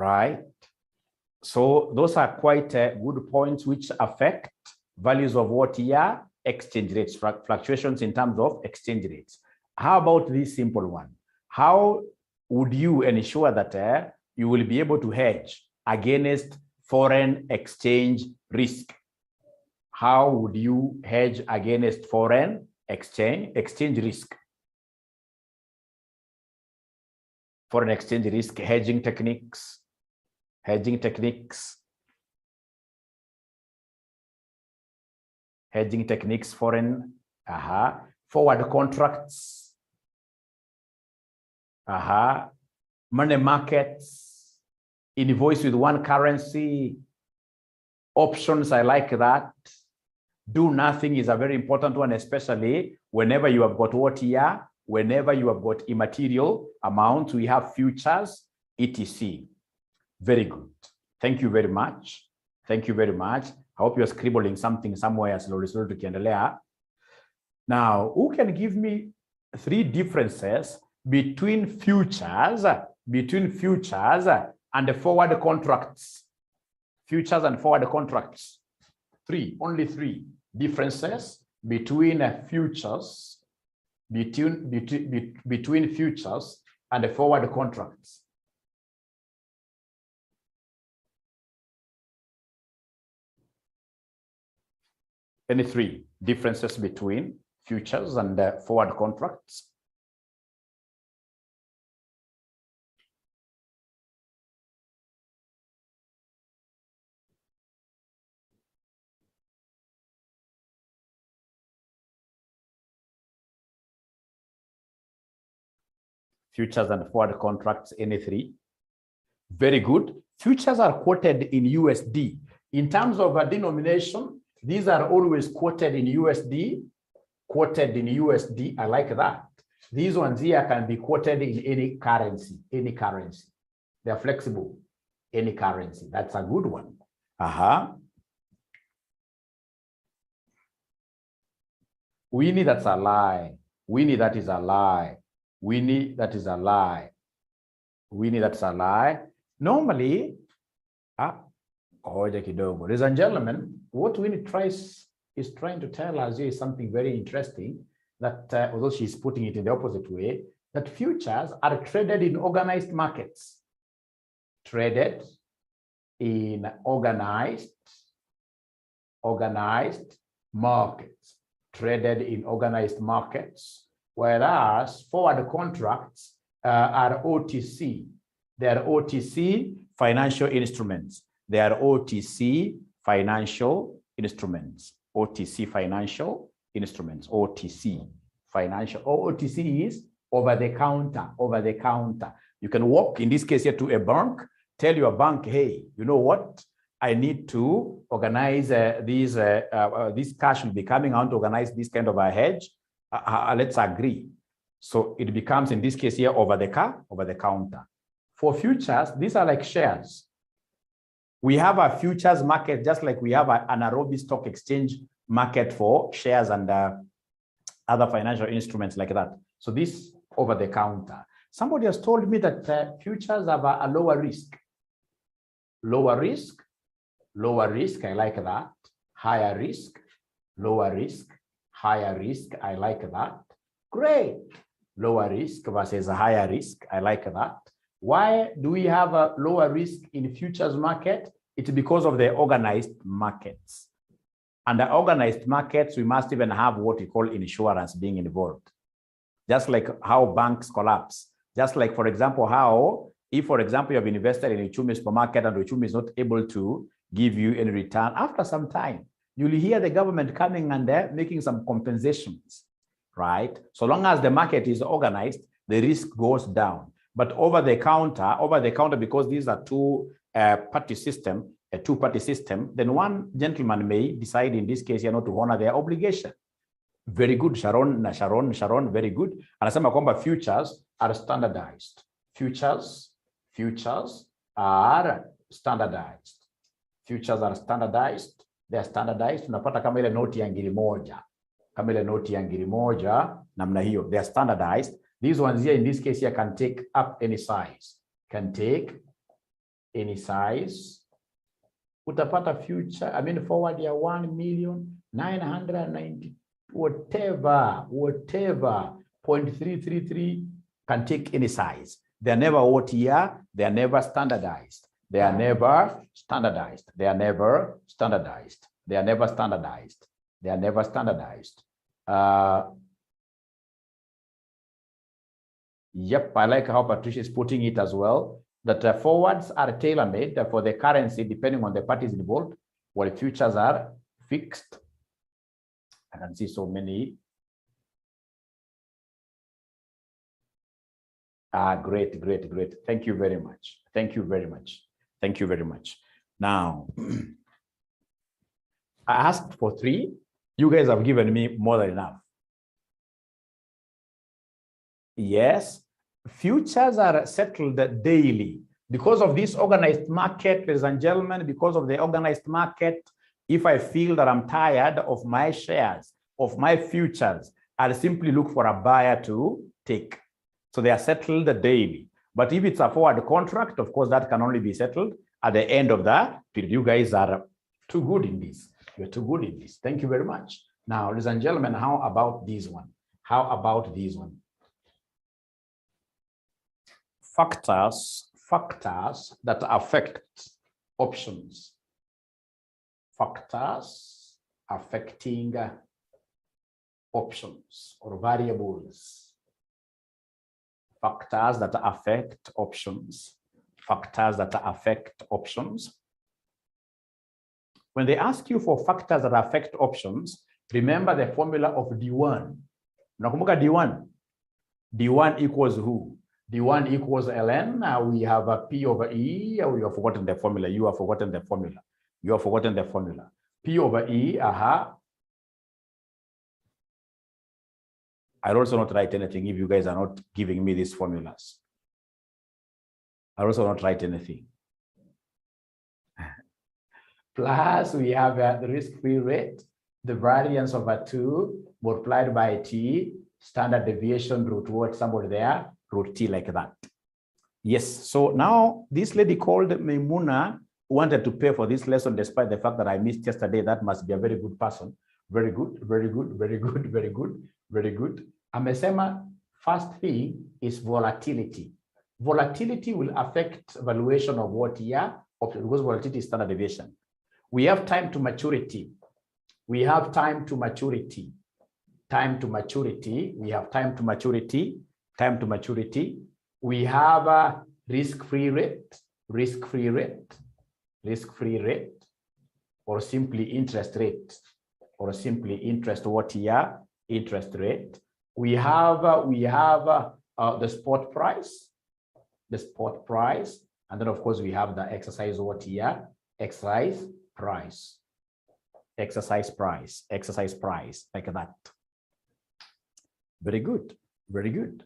right? So those are quite good points which affect values of what here? Exchange rates, fluctuations in terms of exchange rates. How about this simple one? How would you ensure that you will be able to hedge against foreign exchange risk? How would you hedge against foreign exchange risk? Foreign exchange risk, hedging techniques, foreign, forward contracts, money markets, invoice with one currency, options, I like that. Do nothing is a very important one, especially whenever you have got what here, whenever you have got immaterial amounts, we have futures, etc. Very good. Thank you very much. Thank you very much. I hope you're scribbling something somewhere slowly tukiendelea. Now, who can give me 3 differences between futures and the forward contracts? Futures and forward contracts. 3, only 3 differences between futures, between futures and the forward contracts. Any 3 differences between futures and forward contracts? Futures and forward contracts, any 3? Very good. Futures are quoted in USD. In terms of a denomination, these are always quoted in USD. I like that. These ones here can be quoted in any currency. They're flexible. Any currency. That's a good one. Winnie, that's a lie. Winnie, that is a lie. Winnie, that is a lie. Winnie, that's a lie. Normally, ladies and gentlemen, what Winnie is trying to tell us here is something very interesting, that although she's putting it in the opposite way, that futures are traded in organized markets. Traded in organized markets. Traded in organized markets. Whereas forward contracts are OTC. They are OTC financial instruments. They are OTC financial instruments. OTC financial instruments. OTC financial. OTC is over the counter. Over the counter. You can walk, in this case here, to a bank, tell your bank, hey, you know what? I need to organize this cash will be coming out to organize this kind of a hedge. Let's agree. So it becomes, in this case here, over the counter. For futures, these are like shares. We have a futures market, just like we have an anaerobic stock exchange market for shares and other financial instruments like that. So this over the counter. Somebody has told me that futures have a lower risk. Lower risk. Lower risk, I like that. Higher risk. Lower risk. Higher risk, I like that. Great. Lower risk versus a higher risk, I like that. Why do we have a lower risk in futures market? It's because of the organized markets. And the organized markets, we must even have what we call insurance being involved. Just like how banks collapse. Just like, for example, how, if, for example, you have invested in a Uchumi supermarket and Uchumi is not able to give you any return, after some time, you'll hear the government coming and making some compensations, right? So long as the market is organized, the risk goes down. But over the counter, because these are two-party system, then one gentleman may decide in this case, not to honor their obligation. Very good, Sharon, very good. Anasema kwamba futures are standardized. Futures are standardized. Futures are standardized. They are standardized. Tunapata kama ile noti ya ngiri moja. Kama ile noti ya ngiri moja, namna hiyo. They are standardized. These ones here, in this case here, can take up any size. Can take any size. Utapata future, forward ya 1,990,000, whatever, 0.333 can take any size. They're never what year, they're never standardized. They are never standardized. They are never standardized. They are never standardized. They are never standardized. Yep, I like how Patricia is putting it as well, that forwards are tailor-made for the currency depending on the parties involved, while futures are fixed. I can see so many. Great. Thank you very much. Thank you very much. Thank you very much. Now, I asked for 3. You guys have given me more than enough. Yes, futures are settled daily. Because of this organized market, ladies and gentlemen, because of the organized market, if I feel that I'm tired of my shares, of my futures, I'll simply look for a buyer to take. So they are settled daily. But if it's a forward contract, of course, that can only be settled at the end of the period. You guys are too good in this. You're too good in this. Thank you very much. Now, ladies and gentlemen, how about this one? How about this one? Factors that affect options. Factors affecting options or variables. Factors that affect options. Factors that affect options. When they ask you for factors that affect options, remember the formula of D1. Nakumbuka D1. D1 equals who? D1 equals ln. We have a P over E. We have forgotten the formula. You have forgotten the formula. You have forgotten the formula. P over E. I'll also not write anything if you guys are not giving me these formulas. I'll also not write anything. Plus, we have the risk-free rate, the variance over 2 multiplied by T, standard deviation root what somebody there, root T like that. Yes, so now this lady called Maimuna wanted to pay for this lesson despite the fact that I missed yesterday. That must be a very good person. Very good, very good, very good, very good, very good. Amesema, first thing is volatility. Volatility will affect valuation of what year, because volatility is standard deviation. We have time to maturity. We have time to maturity. Time to maturity. We have time to maturity. Time to maturity. We have a risk-free rate. Risk-free rate. Risk-free rate. Or simply interest rate. Or simply interest what year? Interest rate. We have the spot price. The spot price. And then of course we have the exercise what year? Exercise price. Exercise price. Exercise price. Like that. Very good. Very good.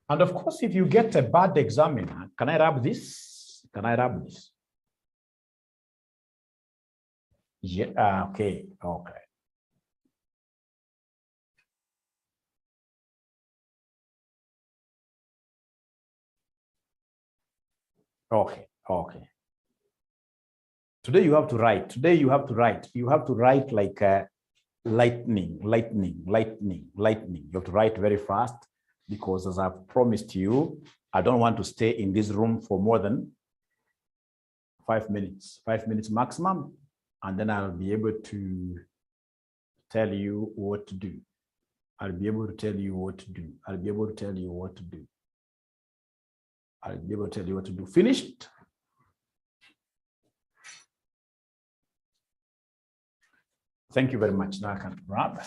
And of course, if you get a bad examiner, can I rub this? Can I rub this? Yeah, okay, okay. Okay, okay. Today you have to write. Today you have to write. You have to write like lightning, lightning, lightning, lightning. You have to write very fast because as I've promised you, I don't want to stay in this room for more than 5 minutes, 5 minutes maximum. And then I'll be able to tell you what to do. I'll be able to tell you what to do. I'll be able to tell you what to do. I'll be able to tell you what to do. Finished? Thank you very much. Now I can wrap.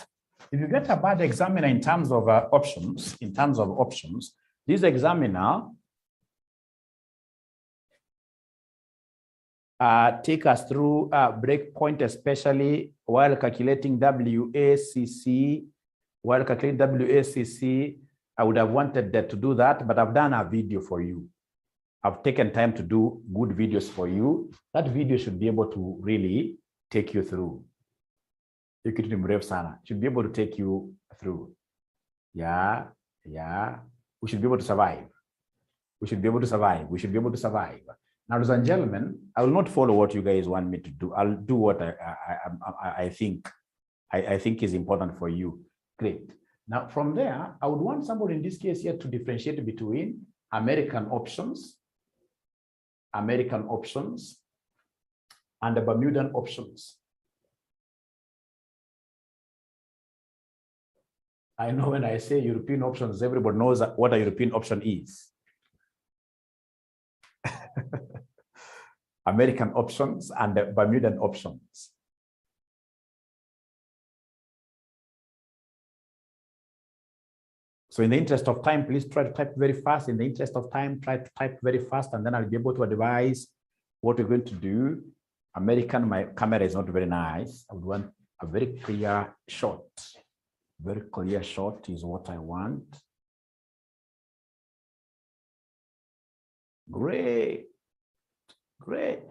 If you get a bad examiner in terms of options, this examiner take us through breakpoint, especially while calculating WACC. While calculating WACC, I would have wanted to do that, but I've done a video for you. I've taken time to do good videos for you. That video should be able to really take you through. Should be able to take you through. Yeah, yeah. We should be able to survive. We should be able to survive. We should be able to survive. Now, ladies and gentlemen, I will not follow what you guys want me to do. I'll do what I think is important for you. Great. Now, from there, I would want somebody in this case here to differentiate between American options, and the Bermudan options. I know when I say European options, everybody knows what a European option is. American options and the Bermudan options. So in the interest of time, please try to type very fast. In the interest of time, try to type very fast, and then I'll be able to advise what we're going to do. American, my camera is not very nice. I would want a very clear shot. Very clear shot is what I want. Great. Great.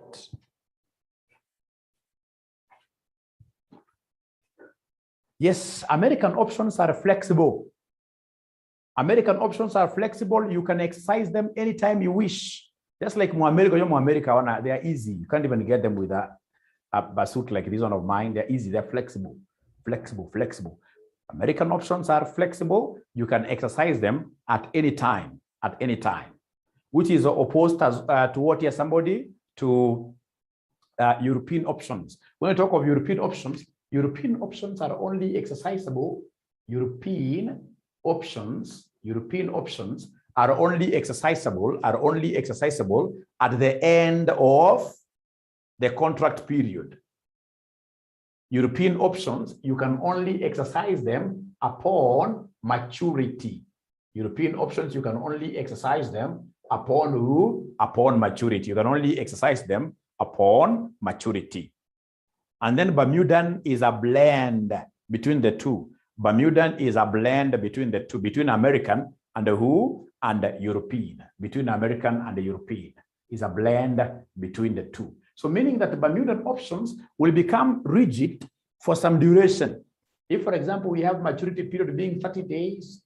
Yes, American options are flexible. American options are flexible. You can exercise them anytime you wish. Just like America, they are easy. You can't even get them with a suit like this one of mine. They're easy. They're flexible. Flexible. American options are flexible. You can exercise them at any time, which is opposed to what here somebody to European options. When I talk of European options are only exercisable. European options are only exercisable at the end of the contract period. European options, you can only exercise them upon maturity. European options, you can only exercise them upon maturity. You can only exercise them upon maturity. And then Bermudan is a blend between the two. Bermudan is a blend between the two, between American and the European. Between American and the European is a blend between the two. So meaning that the Bermudan options will become rigid for some duration. If, for example, we have maturity period being 30 days,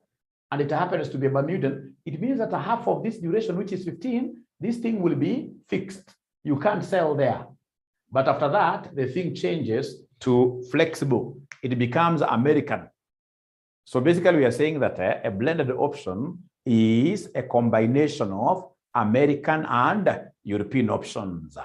and it happens to be a Bermudan, it means that a half of this duration, which is 15, this thing will be fixed. You can't sell there. But after that, the thing changes to flexible. It becomes American. So basically, we are saying that a blended option is a combination of American and European options.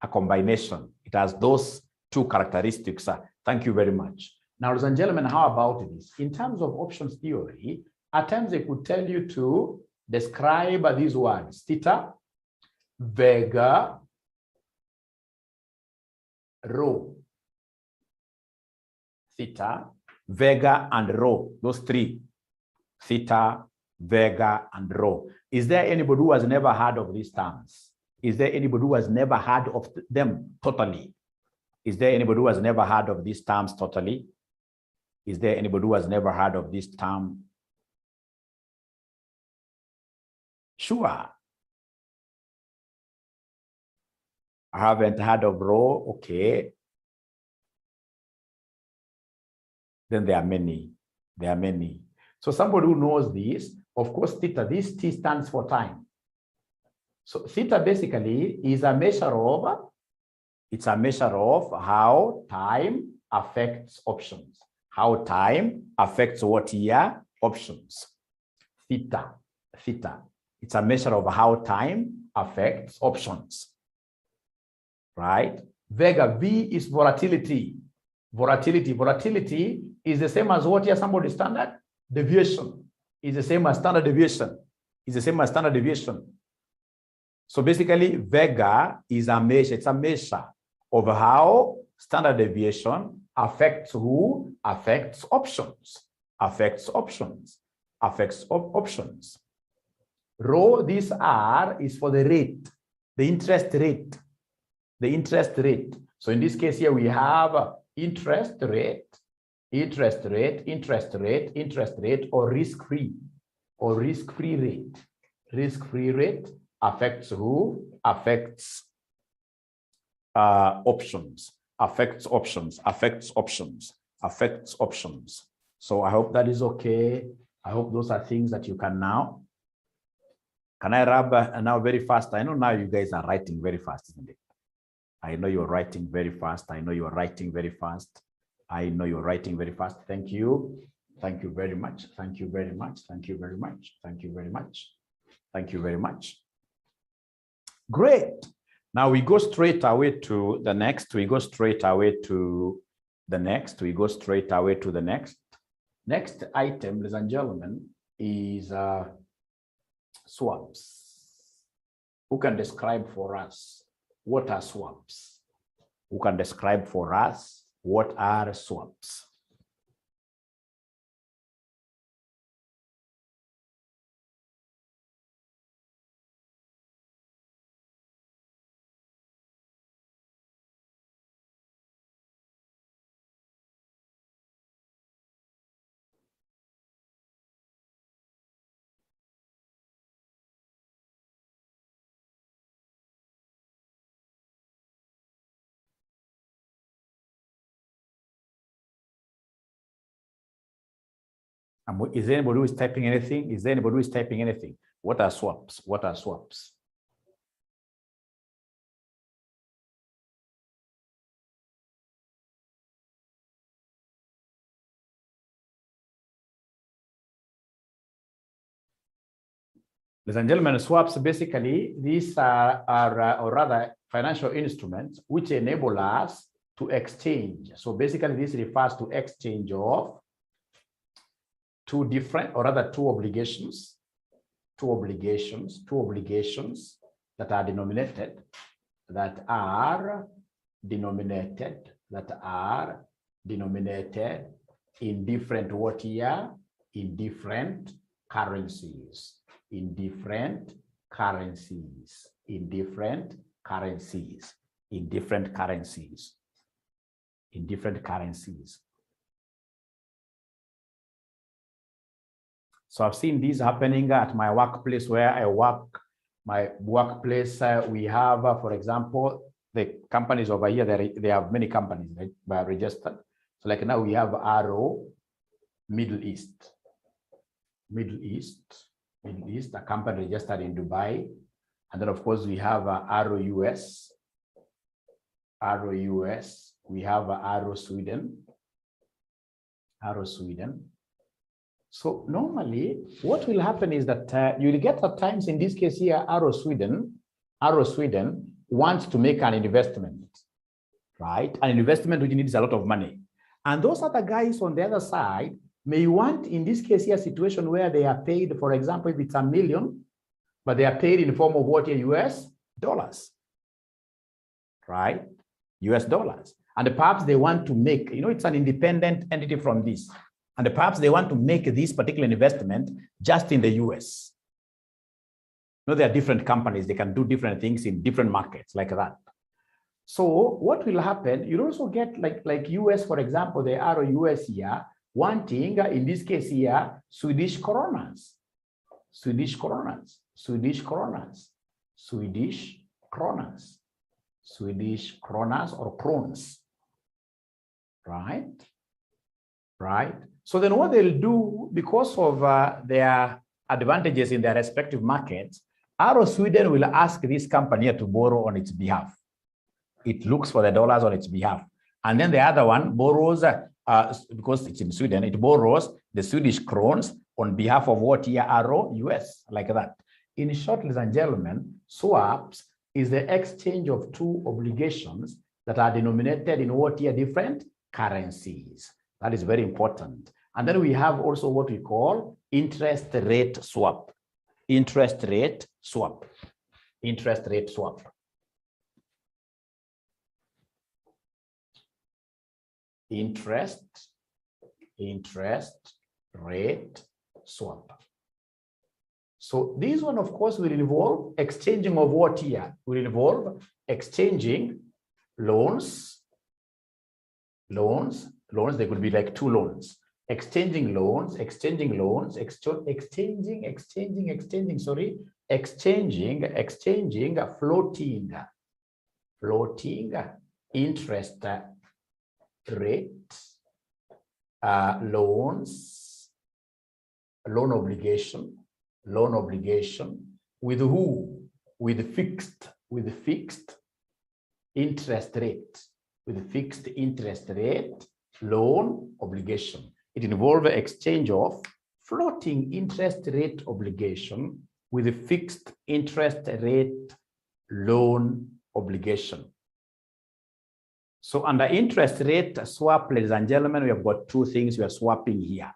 A combination. It has those two characteristics. Thank you very much. Now, ladies and gentlemen, how about this? In terms of options theory, at times they could tell you to describe these words: theta, vega, rho. Theta, vega, and rho. Those three. Theta, vega, and rho. Is there anybody who has never heard of these terms? Is there anybody who has never heard of them totally? Is there anybody who has never heard of these terms totally? Is there anybody who has never heard of this term? Sure. I haven't heard of rho. Okay. Then there are many. So somebody who knows this, of course, theta, this T stands for time. So theta basically is a measure of, it's a measure of how time affects options. How time affects what here? Options. Theta. It's a measure of how time affects options. Right? Vega, V is volatility. Volatility is the same as what here somebody standard deviation. Is the same as standard deviation. So basically, vega is a measure. It's a measure of how standard deviation affects who? Affects options. Rho, this R is for the rate, the interest rate. So in this case here, we have interest rate, or risk-free rate. Risk-free rate affects who? Affects options. So I hope that is okay. I hope those are things that you can now Can I rub now very fast? I know now you guys are writing very fast, isn't it? I know you're writing very fast. I know you're writing very fast. I know you're writing very fast. Thank you. Thank you very much. Thank you very much. Thank you very much. Thank you very much. Thank you very much. Great. Now we go straight away to the next. We go straight away to the next. We go straight away to the next. Next item, ladies and gentlemen, is swaps. Who can describe for us what are swaps? Who can describe for us what are swaps? Is there anybody who is typing anything? Is there anybody who is typing anything? What are swaps? What are swaps? Ladies and gentlemen, swaps basically, these are or rather financial instruments which enable us to exchange. So basically this refers to exchange of two different, or rather two obligations that are denominated in different what year? In different currencies. In different currencies. In different currencies. In different currencies. In different currencies. So I've seen this happening at my workplace where I work. My workplace, we have, for example, the companies over here, they have many companies that are registered. So like now we have Arrow Middle East, a company registered in Dubai. And then of course we have Arrow US, we have Arrow Sweden. So normally what will happen is that you will get at times, in this case here, Arrow Sweden wants to make an investment, right? An investment which needs a lot of money. And those other guys on the other side may want, in this case here, a situation where they are paid, for example, if it's $1 million, but they are paid in the form of what? US dollars, right? US dollars. And perhaps they want to make, it's an independent entity from this. And perhaps they want to make this particular investment just in the US. There are different companies, they can do different things in different markets like that. So what will happen, you'll also get like US, for example, the Arrow US here, wanting, in this case here, Swedish kronas or crowns, right? So then what they'll do, because of their advantages in their respective markets, Arrow Sweden will ask this company to borrow on its behalf. It looks for the dollars on its behalf. And then the other one borrows, because it's in Sweden, it borrows the Swedish crowns on behalf of what here? Arrow US, like that. In short, ladies and gentlemen, swaps is the exchange of two obligations that are denominated in what here? Different currencies. That is very important. And then we have also what we call interest rate swap. Interest rate swap. Interest rate swap. Interest rate swap. So this one, of course, will involve exchanging of what here? Will involve exchanging loans. They could be like two loans. Exchanging floating interest rate loans, loan obligation With who? With fixed interest rate. With fixed interest rate loan obligation. It involves exchange of floating interest rate obligation with a fixed interest rate loan obligation. So under interest rate swap, ladies and gentlemen, we have got two things we are swapping here.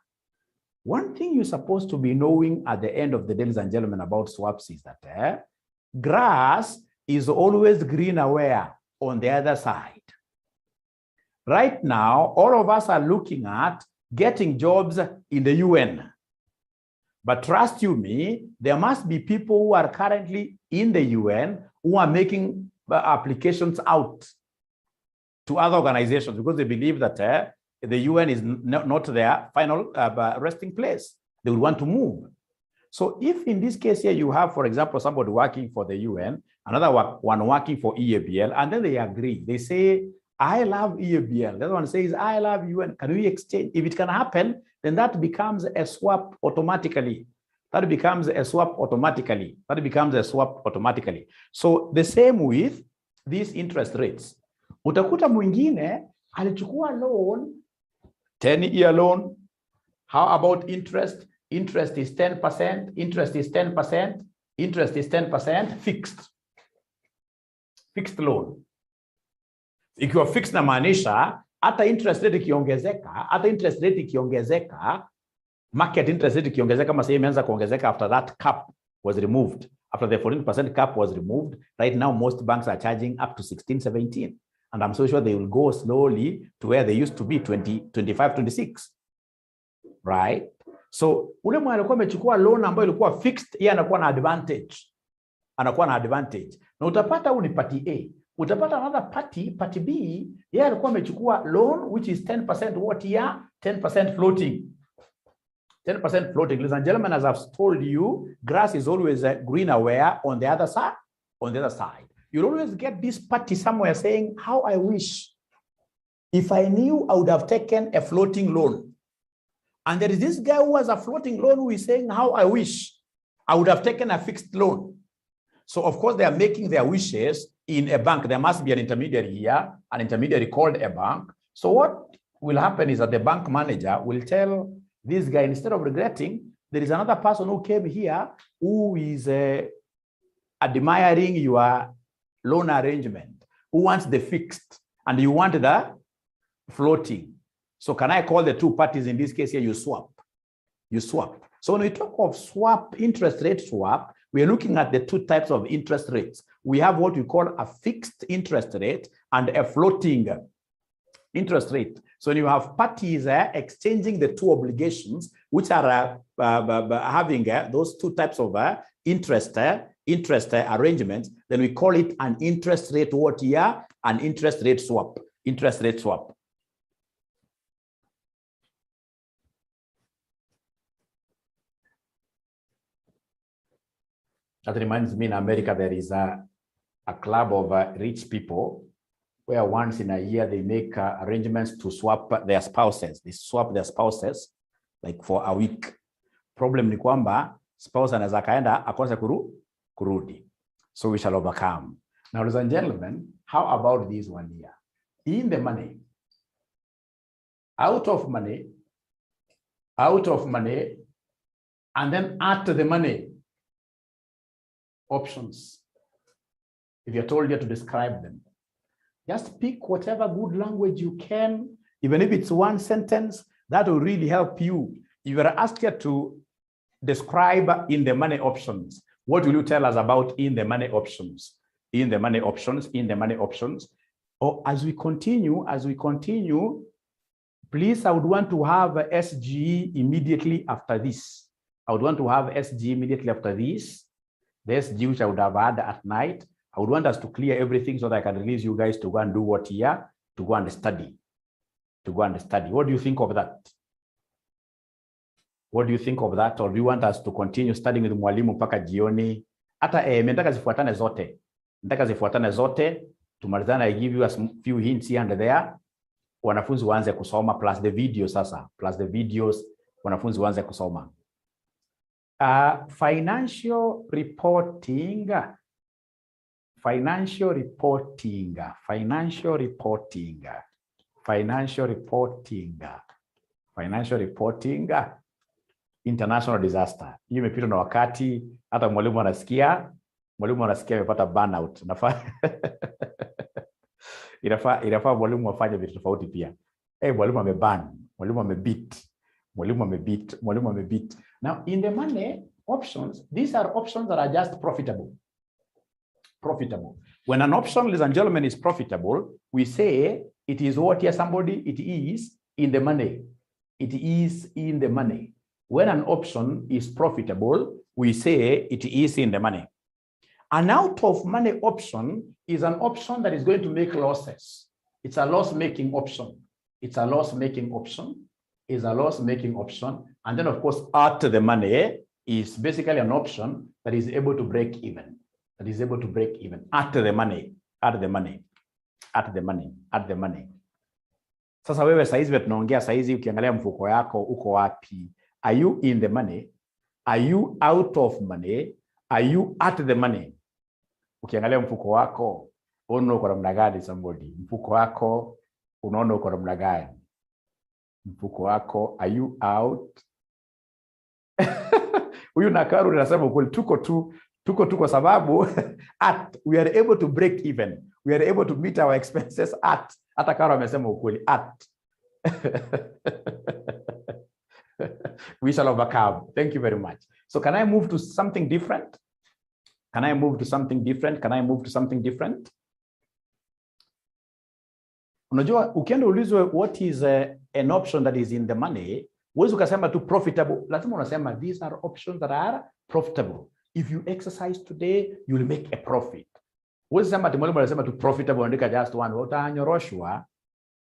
One thing you're supposed to be knowing at the end of the day, ladies and gentlemen, about swaps is that grass is always greener where? On the other side. Right now, all of us are looking at getting jobs in the UN. But trust you me, there must be people who are currently in the UN who are making applications out to other organizations because they believe that the UN is not their final resting place. They would want to move. So if in this case here you have, for example, somebody working for the UN, another one working for EABL, and then they agree. They say, I love EABL. The other one says, I love UN. Can we exchange? If it can happen, then that becomes a swap automatically. That becomes a swap automatically. So the same with these interest rates. Utakuta mwingine alichukua loan, 10-year loan. How about interest? Interest is 10%. Interest is 10%. Interest is 10% fixed. Fixed loan. Ikiwa fixed na maanisha hata interest rate ikiongezeka, market interest rate ikiongezeka kama sasa imeanza kuongezeka after that cap was removed. After the 14% cap was removed, right now most banks are charging up to 16, 17. And I'm so sure they will go slowly to where they used to be 20, 25, 26. Right? So ule mwana alikuwa amechukua loan ambayo ilikuwa fixed, yeye anakuwa na advantage. Na utapata huu ni party A. Utapata another party B, yeye alikuwa amechukua loan which is 10% what year? 10% floating. 10% floating. Ladies and gentlemen, as I've told you, grass is always greener where? On the other side. You'll always get this party somewhere saying, how I wish if I knew I would have taken a floating loan. And there is this guy who has a floating loan who is saying, how I wish I would have taken a fixed loan. So of course they are making their wishes in a bank. There must be an intermediary here, an intermediary called a bank. So what will happen is that the bank manager will tell this guy, instead of regretting, there is another person who came here who is admiring your loan arrangement, who wants the fixed and you want the floating. So can I call the two parties in this case here? You swap. So when we talk of swap, interest rate swap, we are looking at the two types of interest rates. We have what we call a fixed interest rate and a floating interest rate. So when you have parties exchanging the two obligations, which are having those two types of interest arrangements, then we call it an interest rate what year? An interest rate swap. That reminds me, in America, there is a club of rich people where once in a year they make arrangements to swap their spouses. They swap their spouses like for a week. Problem ni kwamba spouse anaweza kaenda akose kurudi. So we shall overcome. Now, ladies and gentlemen, how about this one here? In the money, out of money, and then at the money. Options. If you're told here to describe them, just pick whatever good language you can, even if it's one sentence, that will really help you. If you are asked here to describe in the money options, what will you tell us about in the money options? Or as we continue, please, I would want to have SGE immediately after this. The SG which I would have had at night, I would want us to clear everything so that I can release you guys to go and do what here? To go and study. What do you think of that? Or do you want us to continue studying with mwalimu mpaka jioni? Hata nataka zifuatane zote. Tumalizana, I give you a few hints here and there. Wanafunzi waanze kusoma plus the videos sasa. Wanafunzi waanze kusoma. Financial reporting. Financial reporting. Financial reporting. Financial reporting. Financial reporting. International disaster. Hiyo imepita na wakati, hata mwalimu anasikia amepata burnout. Inafaa mwalimu afanye vitu tofauti pia. Mwalimu ameban, mwalimu amebeat. Now in the money options, these are options that are just profitable. When an option, ladies and gentlemen, is profitable, we say it is what here, somebody, it is in the money. It is in the money. When an option is profitable, we say it is in the money. An out of money option is an option that is going to make losses. It's a loss-making option. It's a loss-making option. Is a loss-making option. And then, of course, at the money is basically an option that is able to break even. That is able to break even at the money, at the money, at the money, at the money. Sasa wewe saizi tunaongea saizi, ukiangalia mfuko yako uko wapi? Are you in the money? Are you out of money? Are you at the money? Ukiangalia mfuko wako unaona uko namna gani somebody? Mfuko wako unaona uko namna gani? Mfuko wako, are you out? Huyu Nakaru anasema ukweli, tuko tu kwa sababu we are able to break even. We are able to meet our expenses at. Hata Karo amesema ukweli, at. We shall overcome. Thank you very much. So can I move to something different? Can I move to something different? Can I move to something different? Unajua, ukienda ulizwe what is an option that is in the money, huwezi ukasema tu profitable. Lazima unasema these are options that are profitable. If you exercise today, you will make a profit. Huwezi sema ati mwalimu anasema tu profitable andika just one.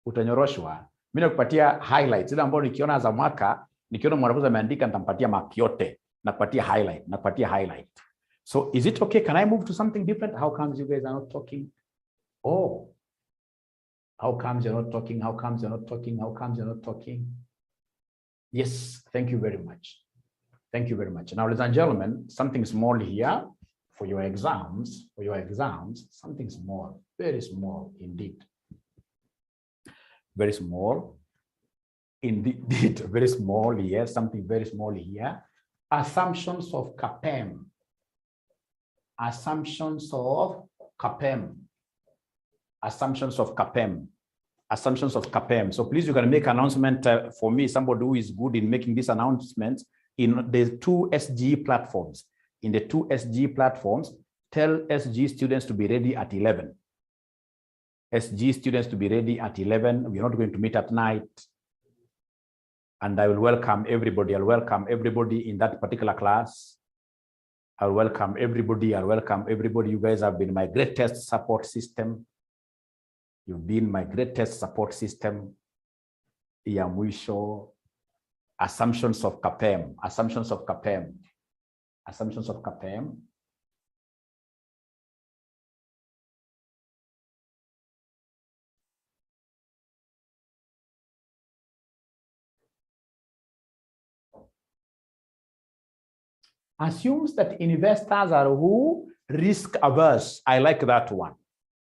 Utanyoroshwa. Mimi nakupatia highlights. Ile ambayo nikiona za mwaka, nikiona mwanafunzi ameandika nitampatia mark yote. Nakupatia highlight. So is it okay? Can I move to something different? How comes you guys are not talking? Oh. How comes you're not talking? How comes you're not talking? How comes you're not talking? Yes, thank you very much. Thank you very much. Now, ladies and gentlemen, something small here for your exams. Something small, very small indeed. Very small indeed, very small, yes, something very small here. Assumptions of CPFM. Assumptions of CPFM. Assumptions of CPFM. Assumptions of CPFM. So please, you can make an announcement for me, somebody who is good in making these announcements in the 2 SG platforms. In the 2 SG platforms, tell SG students to be ready at 11. SG students to be ready at 11. We're not going to meet at night. And I will welcome everybody. I'll welcome everybody in that particular class. I'll welcome everybody. You guys have been my greatest support system. You've been my greatest support system. Ya mwisho. Assumptions of CPFM. Assumptions of CPFM. Assumptions of CPFM. Assumes that investors are who? Risk averse. I like that one.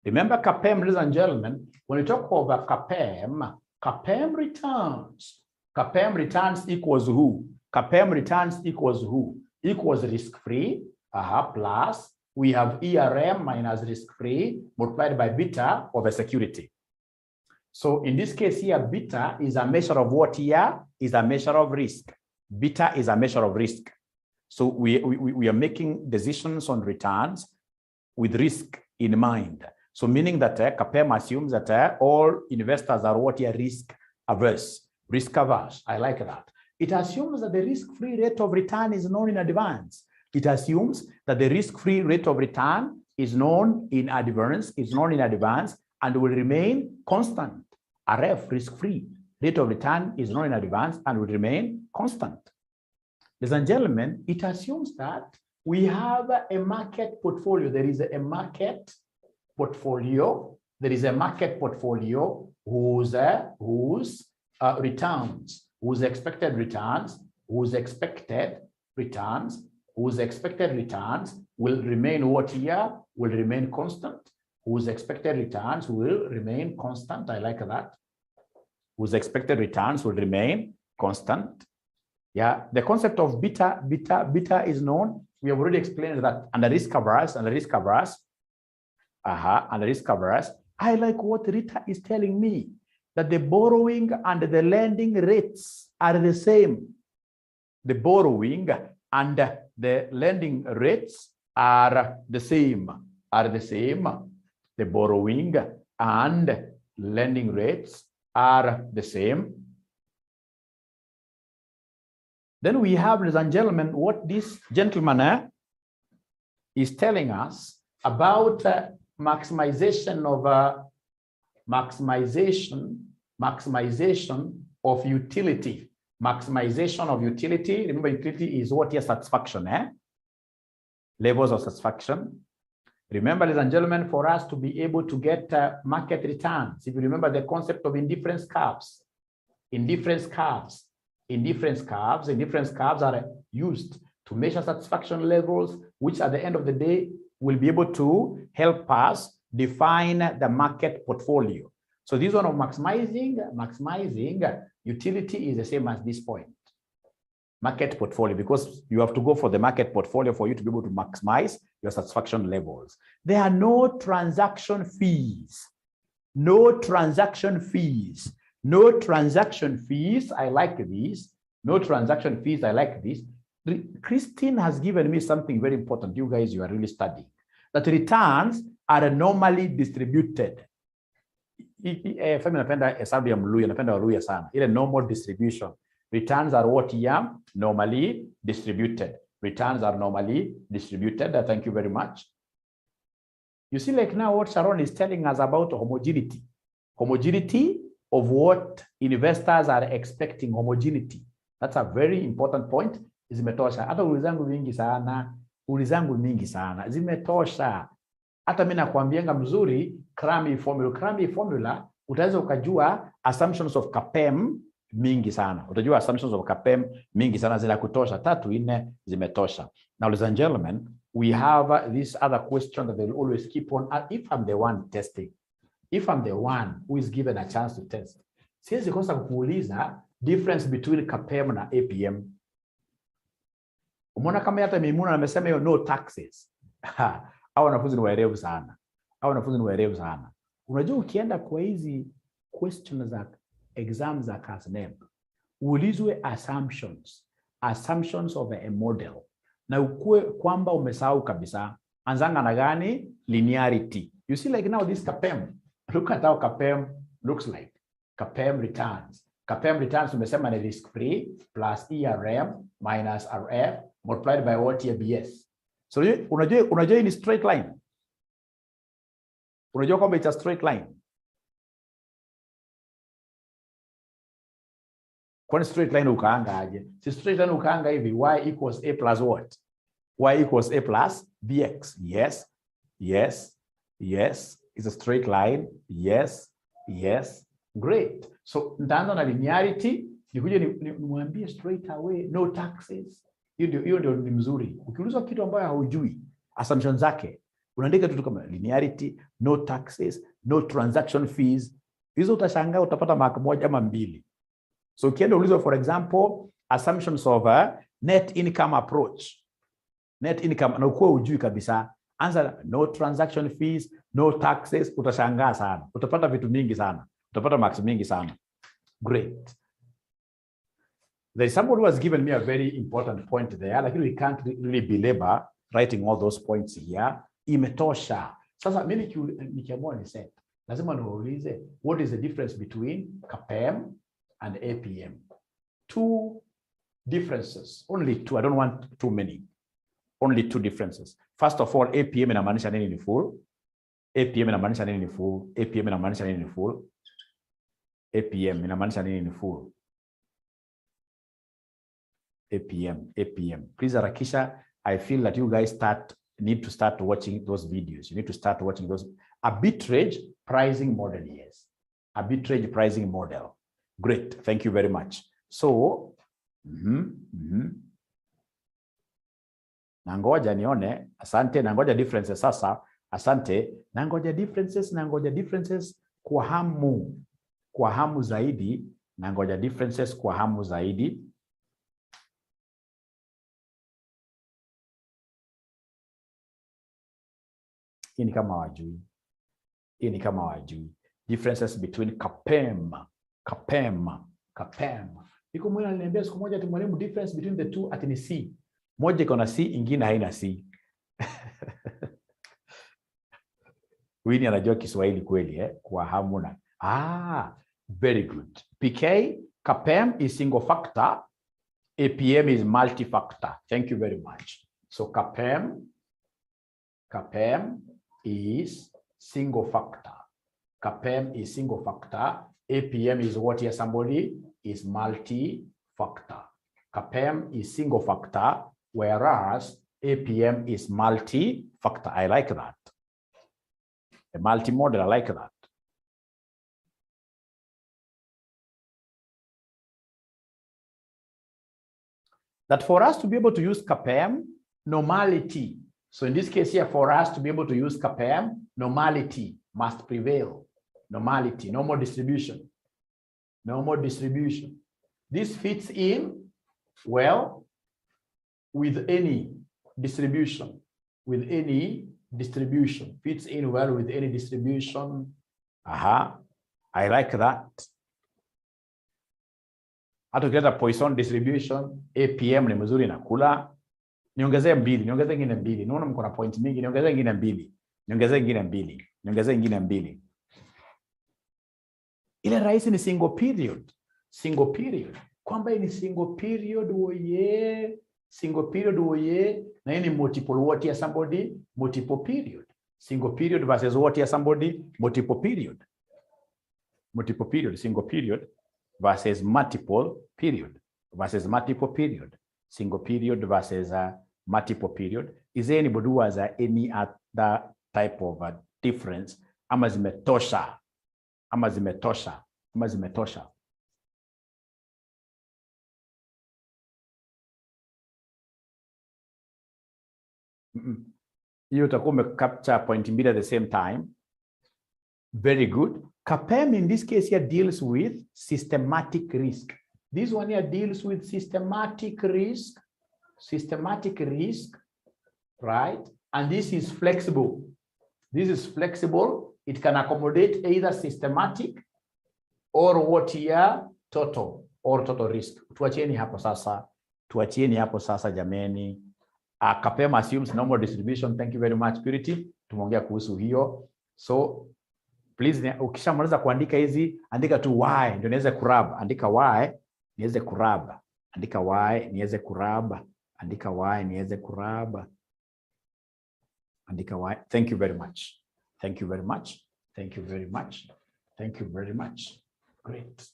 Remember CPFM, ladies and gentlemen, when we talk about CPFM returns. CPFM returns equals who? CPFM returns equals who? Equals risk-free, plus we have ERM minus risk-free multiplied by beta of a security. So in this case here, beta is a measure of what here? Is a measure of risk. Beta is a measure of risk. So we are making decisions on returns with risk in mind. So meaning that CPFM assumes that all investors are what here? Risk averse. Risk averse. I like that. It assumes that the risk-free rate of return is known in advance. It assumes that the risk-free rate of return is known in advance, and will remain constant. RF, risk-free rate of return, is known in advance and will remain constant. Ladies and gentlemen, it assumes that we have a market portfolio. There is a market portfolio. There is a market portfolio whose returns, whose expected returns, whose expected returns, whose expected returns will remain what year? Will remain constant. Whose expected returns will remain constant. I like that. Whose expected returns will remain constant. Yeah, the concept of beta is known. We have already explained that under risk averse, I like what Rita is telling me, that the borrowing and the lending rates are the same. The borrowing and the lending rates are the same. The borrowing and lending rates are the same. Then we have, ladies and gentlemen, what this gentleman is telling us about maximization of utility. Maximization of utility. Remember, utility is what? Your satisfaction, levels of satisfaction. Remember, ladies and gentlemen, for us to be able to get market returns, if you remember the concept of indifference curves, indifference curves are used to measure satisfaction levels, which at the end of the day will be able to help us define the market portfolio. So this one of maximizing utility is the same as this point. Market portfolio, because you have to go for the market portfolio for you to be able to maximize your satisfaction levels. There are no transaction fees. No transaction fees. No transaction fees. I like this. No transaction fees. I like this. Christine has given me something very important. You guys, you are really studying. That returns are normally distributed. Normal distribution. Returns are what? Normally distributed. Returns are normally distributed. Thank you very much. You see, like now what Sharon is telling us about homogeneity. Homogeneity of what investors are expecting. Homogeneity. That's a very important point. Zimetosha. Hata ulizangu mingi sana. Zimetosha. Hata mimi nakwambianga mzuri Cramy formula utaweza ukajua assumptions of CPFM mingi sana. Utajua assumptions of CPFM mingi sana, zina kutosha 3-4 zimetosha. Now, ladies and gentlemen, we have this other question that they will always keep on. If I'm the one testing, if I'm the one who is given a chance to test, siwezi kosa kukuuliza difference between CPFM na APM. Umeona kama hata Mimuna amesema hiyo no taxes. Hao wanafunzi ni waerevu sana. Unajua ukienda kwa hizi questions za exams za KASNEB, uulizwe assumptions of a model, na ukue kwamba umesahau kabisa, anzanga na gani? Linearity. You see, like now this CPFM, look at how CPFM looks like. CPFM returns umesema ni risk free plus ERM minus RF multiplied by what? BS. So unajua ni straight line. Unajua kwamba it's a straight line. Kwa straight line ukaanga aje? Si straight line ukaanga hivi, y equals a plus what? Y equals a plus bx. Yes. It's a straight line. Yes. Great. So nitaanza na linearity, nikuje nimwambie straight away no taxes. Hiyo ndio ni mzuri. Ukiulizwa kitu ambayo haujui assumptions zake, unaandika tu kama linearity, no taxes, no transaction fees. Hizo utashangaa utapata mark 1 ama 2. So ukienda ulizwa, for example, assumptions of a net income approach. Net income na uko ujui kabisa, answer no transaction fees, no taxes, utashangaa sana. Utapata vitu mingi sana. Utapata marks mingi sana. Great. There's somebody who has given me a very important point there, like we can't really belabor writing all those points here. Imetosha. Sasa mimi nikiamua niseme, lazima niwaulize, what is the difference between CPFM and APM? 2 differences, only 2. I don't want too many. Only 2 differences. First of all, APM inamaanisha nini ni full? APM inamaanisha nini ni full? APM inamaanisha nini ni full? APM inamaanisha nini ni full? APM. Please, Arakisha, I feel that you guys need to start watching those videos. You need to start watching those. Arbitrage pricing model, yes. Arbitrage pricing model. Great, thank you very much. So, Na ngoja nione, asante, na ngoja differences sasa, asante, na ngoja differences kwa hamu zaidi, na ngoja differences kwa hamu zaidi. Hii ni kama wajui. Differences between CPFM. Iko mwana aliniambia siku moja ati mwalimu, difference between the two ati ni C. Moja iko na C, ingine haina C. Wini anajua Kiswahili kweli kwa hamu na. Very good. PK, CPFM is single factor, APM is multi-factor. Thank you very much. So CPFM is single factor. CPFM is single factor. APM is what here, somebody? Is multi-factor. CPFM is single factor, whereas APM is multi-factor. I like that. A multi-model, I like that. That for us to be able to use CPFM, normality. So in this case here, for us to be able to use CPFM, normality must prevail. Normality, normal distribution. Normal distribution. This fits in well with any distribution. With any distribution. Fits in well with any distribution. I like that. Hata ukileta Poisson distribution, APM ni mzuri na kula. Niongezee mbili, niongezee ingine mbili. Naona mko na point mingi, niongezee ingine mbili. Niongezee ingine mbili. Niongezee ingine mbili. Ile rahisi ni single period. Single period. Kwamba hii ni single period oye. Single period oye. Na hii ni multiple what here somebody? Multiple period. Single period versus what here somebody? Multiple period. Multiple period. Single period versus multiple period. Versus multiple period. Single period versus multiple period. Is there anybody who has any other type of difference? Ama zimetosha. Ama zimetosha. Ama zimetosha. You utakuwa capture point mbili at the same time. Very good. CPFM in this case here deals with systematic risk. This one here deals with systematic risk. Systematic risk, right? And this is flexible. This is flexible. It can accommodate either systematic or what here total or total risk. Tuachieni hapo sasa. Tuachieni hapo sasa jameni. CPFM assumes normal distribution. Thank you very much, Purity. Tumeongea kuhusu hiyo. So please, ukishamaliza kuandika hizi, andika tu y ndio niweze kurab. Andika y niweze kurab. Andika y niweze kurab. Andika y niweze kurab. Andika y. Thank you very much. Thank you very much. Thank you very much. Thank you very much. Great.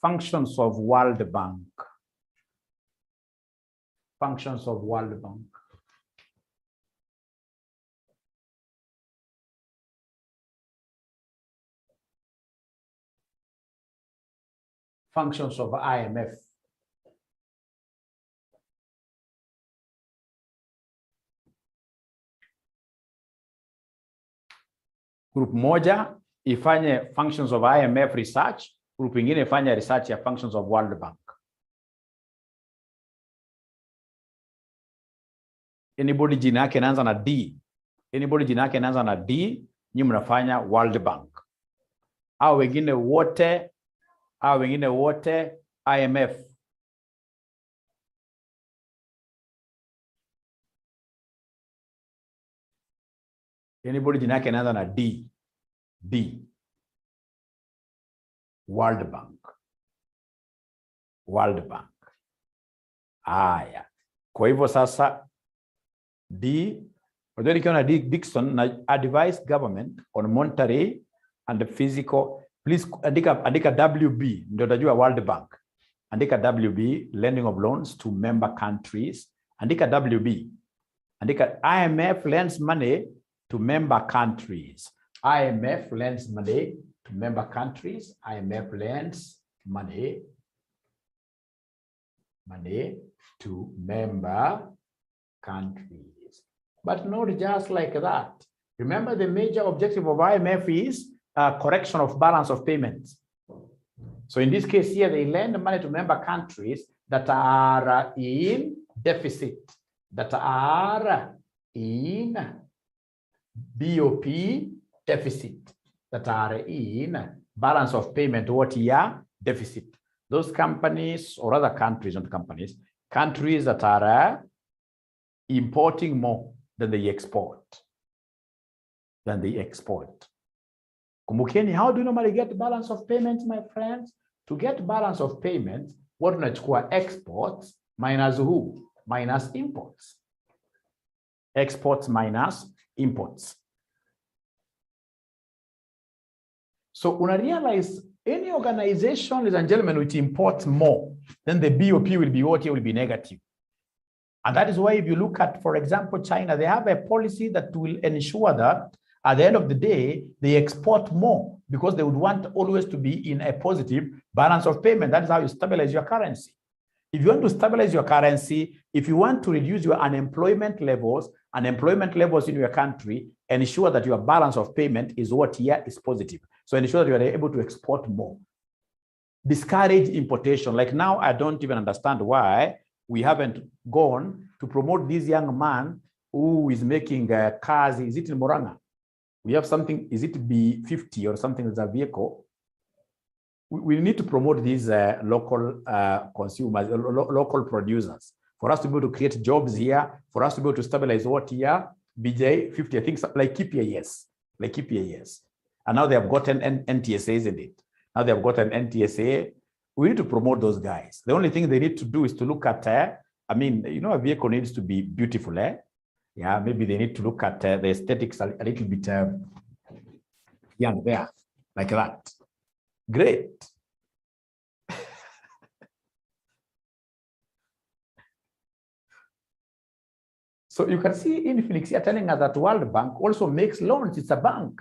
Functions of World Bank. Functions of World Bank. Functions of IMF. Group moja ifanye functions of IMF research, group ingine ifanye research ya functions of World Bank. Anybody jina yake inaanza na D. Anybody jina yake inaanza na D, nyinyi mnafanya World Bank. Au wengine wote IMF. Anybody jina yake inaanza na D. D. World Bank. World Bank. Haya. Kwa hivyo sasa D, ndio nikiona D Dixon na advise government on monetary and physical. Please andika WB ndio utajua World Bank. Andika WB, lending of loans to member countries. Andika WB. Andika IMF lends money to member countries. IMF lends money to member countries. IMF lends money to member countries. But not just like that. Remember, the major objective of IMF is correction of balance of payments. So in this case here, they lend money to member countries that are in deficit, that are in BOP deficit, that are in balance of payment, what year deficit. Those companies or other countries, not companies, countries that are importing more than they export. Kumbukeni, how do you normally get balance of payments, my friends? To get balance of payments, what tunachukua exports minus who? Minus imports. Exports minus imports. So when I realize any organization, ladies and gentlemen, which imports more, then the BOP will be what? It will be negative. And that is why if you look at, for example, China, they have a policy that will ensure that at the end of the day, they export more because they would want always to be in a positive balance of payment. That is how you stabilize your currency. If you want to stabilize your currency, if you want to reduce your unemployment levels in your country, ensure that your balance of payment is what here is positive. So ensure that you are able to export more. Discourage importation. Like now, I don't even understand why we haven't gone to promote this young man who is making cars. Is it in Moranga? We have something, is it B50 or something as a vehicle? We need to promote these local consumers, local producers, for us to be able to create jobs here, for us to be able to stabilize what here, BJ50, I think like CPA, yes. Like CPA, yes. And now they have gotten NTSA, isn't it? Now they have gotten NTSA. We need to promote those guys. The only thing they need to do is to look at, I mean, you know, a vehicle needs to be beautiful, Yeah, maybe they need to look at the aesthetics a little bit here and there, like that. Great. So you can see Infinix here telling us that World Bank also makes loans. It's a bank.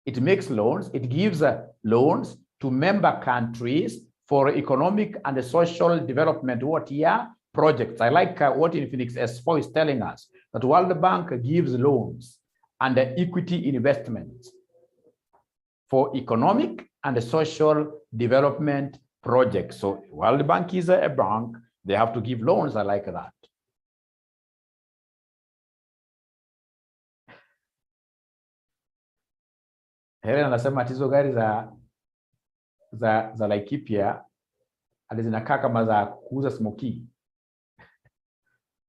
It makes loans. It gives loans to member countries for economic and social development. What year? Projects. I like what Infinix S4 is telling us, that World Bank gives loans and equity investments for economic and social development projects. So World Bank is a bank. They have to give loans. I like that. Helen anasema hizo gari za Laikipia hadi zinakaa kama za kuuza smoky.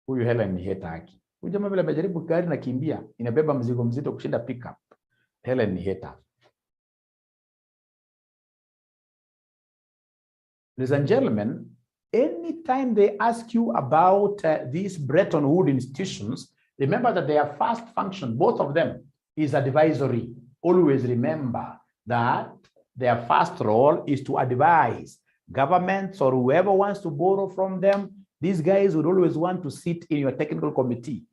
Huyu Helen ni hataki. Huyu jamaa vile amejaribu gari na kimbia, inabeba mzigo mzito kushinda pickup. Helen ni hater. Ladies and gentlemen, anytime they ask you about these Bretton Woods institutions, remember that their first function, both of them, is advisory. Always remember that their first role is to advise governments or whoever wants to borrow from them. These guys would always want to sit in your technical committee.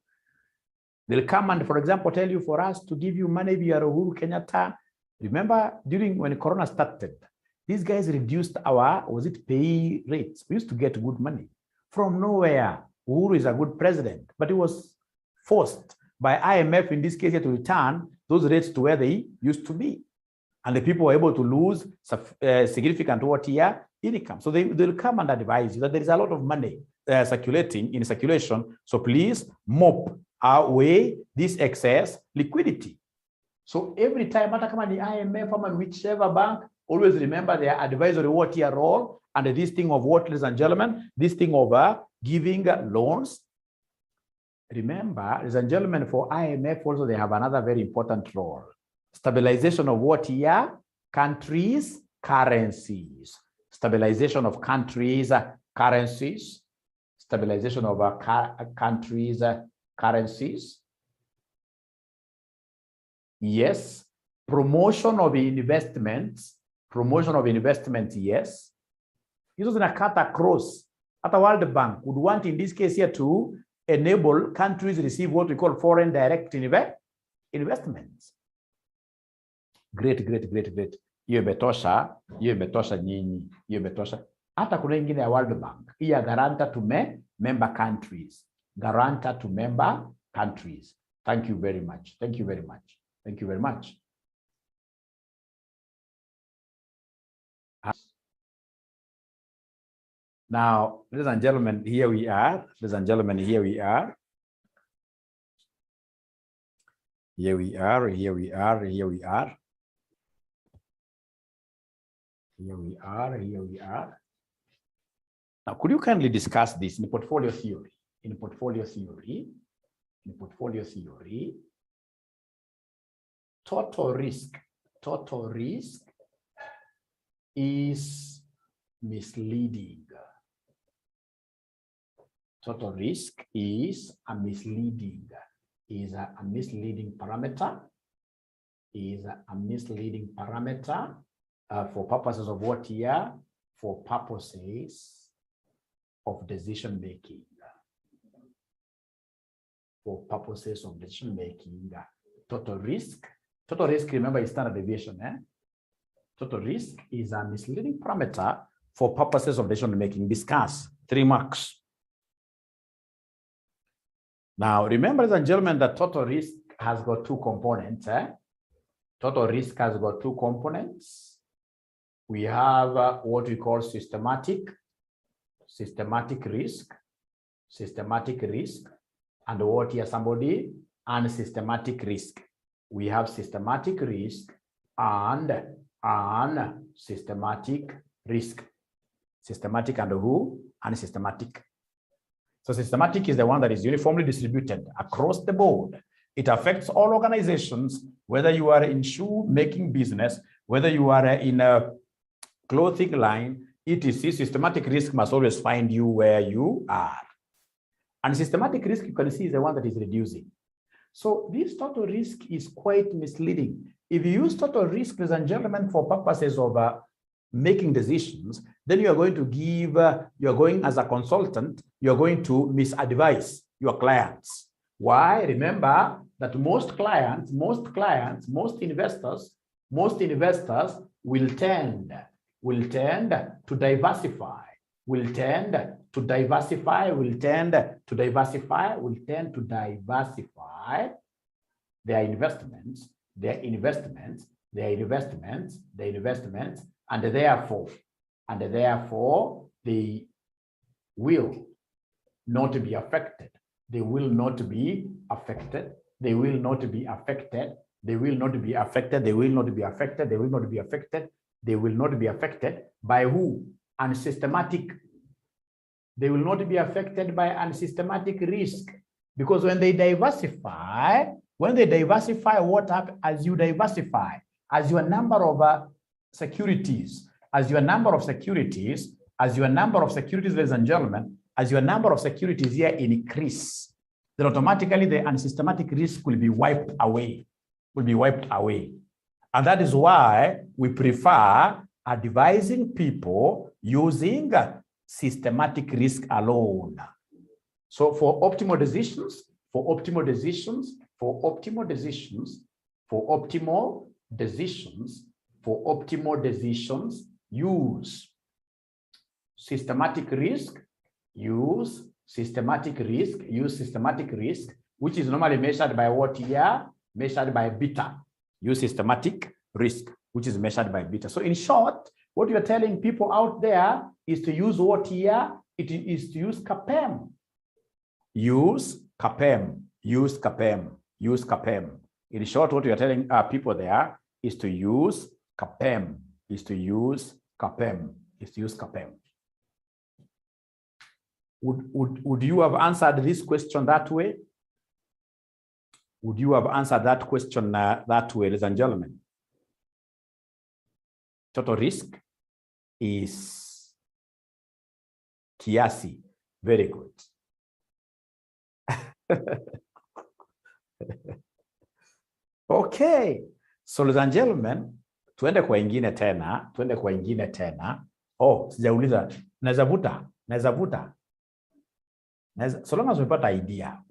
They'll come and, for example, tell you for us to give you money via Uhuru Kenyatta. Remember, during when Corona started, these guys reduced our, pay rates. We used to get good money from nowhere. Uhuru is a good president, but he was forced by IMF in this case to return those rates to where they used to be. And the people were able to lose significant income. So they'll come and advise you that there is a lot of money circulating in circulation. So please mop away this excess liquidity. So every time, IMF or whichever bank, always remember their advisory role and this thing of what, ladies and gentlemen, this thing of giving loans. Remember, ladies and gentlemen, for IMF also, they have another very important role. Stabilization of what here? Countries' currencies. Stabilization of countries' currencies. Stabilization of countries' currencies. Yes. Promotion of investments. Promotion of investments, yes. This is a cut across. At the World Bank would want in this case here to enable countries receive what we call foreign direct investment. investments. Great. Hiyo imetosha nyinyi. Hiyo imetosha. Hata kuna ingine ya World Bank. Hii ya guarantor to member countries. Guarantor to member countries. Thank you very much. Thank you very much. Thank you very much. Now, ladies and gentlemen, here we are. Ladies and gentlemen, here we are. Here we are. Here we are. Here we are. Here we are. Here we are. Now, could you kindly discuss this in portfolio theory? In portfolio theory, total risk is misleading. Total risk is a misleading parameter. For purposes of what here? For purposes of decision making. For purposes of decision making. Total risk, remember, is standard deviation. Total risk is a misleading parameter for purposes of decision making. Discuss 3 marks. Now, remember, ladies and gentlemen, that total risk has got 2 components. Total risk has got 2 components. We have what we call systematic risk, and what here somebody, and systematic risk. We have systematic risk and systematic risk. Systematic and who? And systematic. So systematic is the one that is uniformly distributed across the board. It affects all organizations, whether you are in shoe making business, whether you are in a clothing line, etc. Systematic risk must always find you where you are. And systematic risk, you can see, is the one that is reducing. So this total risk is quite misleading. If you use total risk, ladies and gentlemen, for purposes of making decisions, then you are going to give, you are going as a consultant, you are going to misadvise your clients. Why? Remember that most investors will tend to diversify their investments, and therefore they will not be affected. They will not be affected. They will not be affected. They will not be affected. They will not be affected. They will not be affected. They will not be affected by who? Unsystematic. They will not be affected by unsystematic risk, because when they diversify, what happens as you diversify? As your number of securities, ladies and gentlemen, as your number of securities here increase, then automatically the unsystematic risk will be wiped away. And that is why we prefer advising people using systematic risk alone. So for optimal decisions, use systematic risk, which is normally measured by what here? Measured by beta. Use systematic risk, which is measured by beta. So in short, what you're telling people out there is to use what here? It is to use CPFM. Use CPFM. In short, what you're telling people there is to use CPFM. Would you have answered this question that way? Would you have answered that question that way, ladies and gentlemen? Total risk is kiasi. Very good. Okay. So, ladies and gentlemen, tuende kwa ingine tena. Oh, sijauliza, naweza vuta. So long as umepata idea.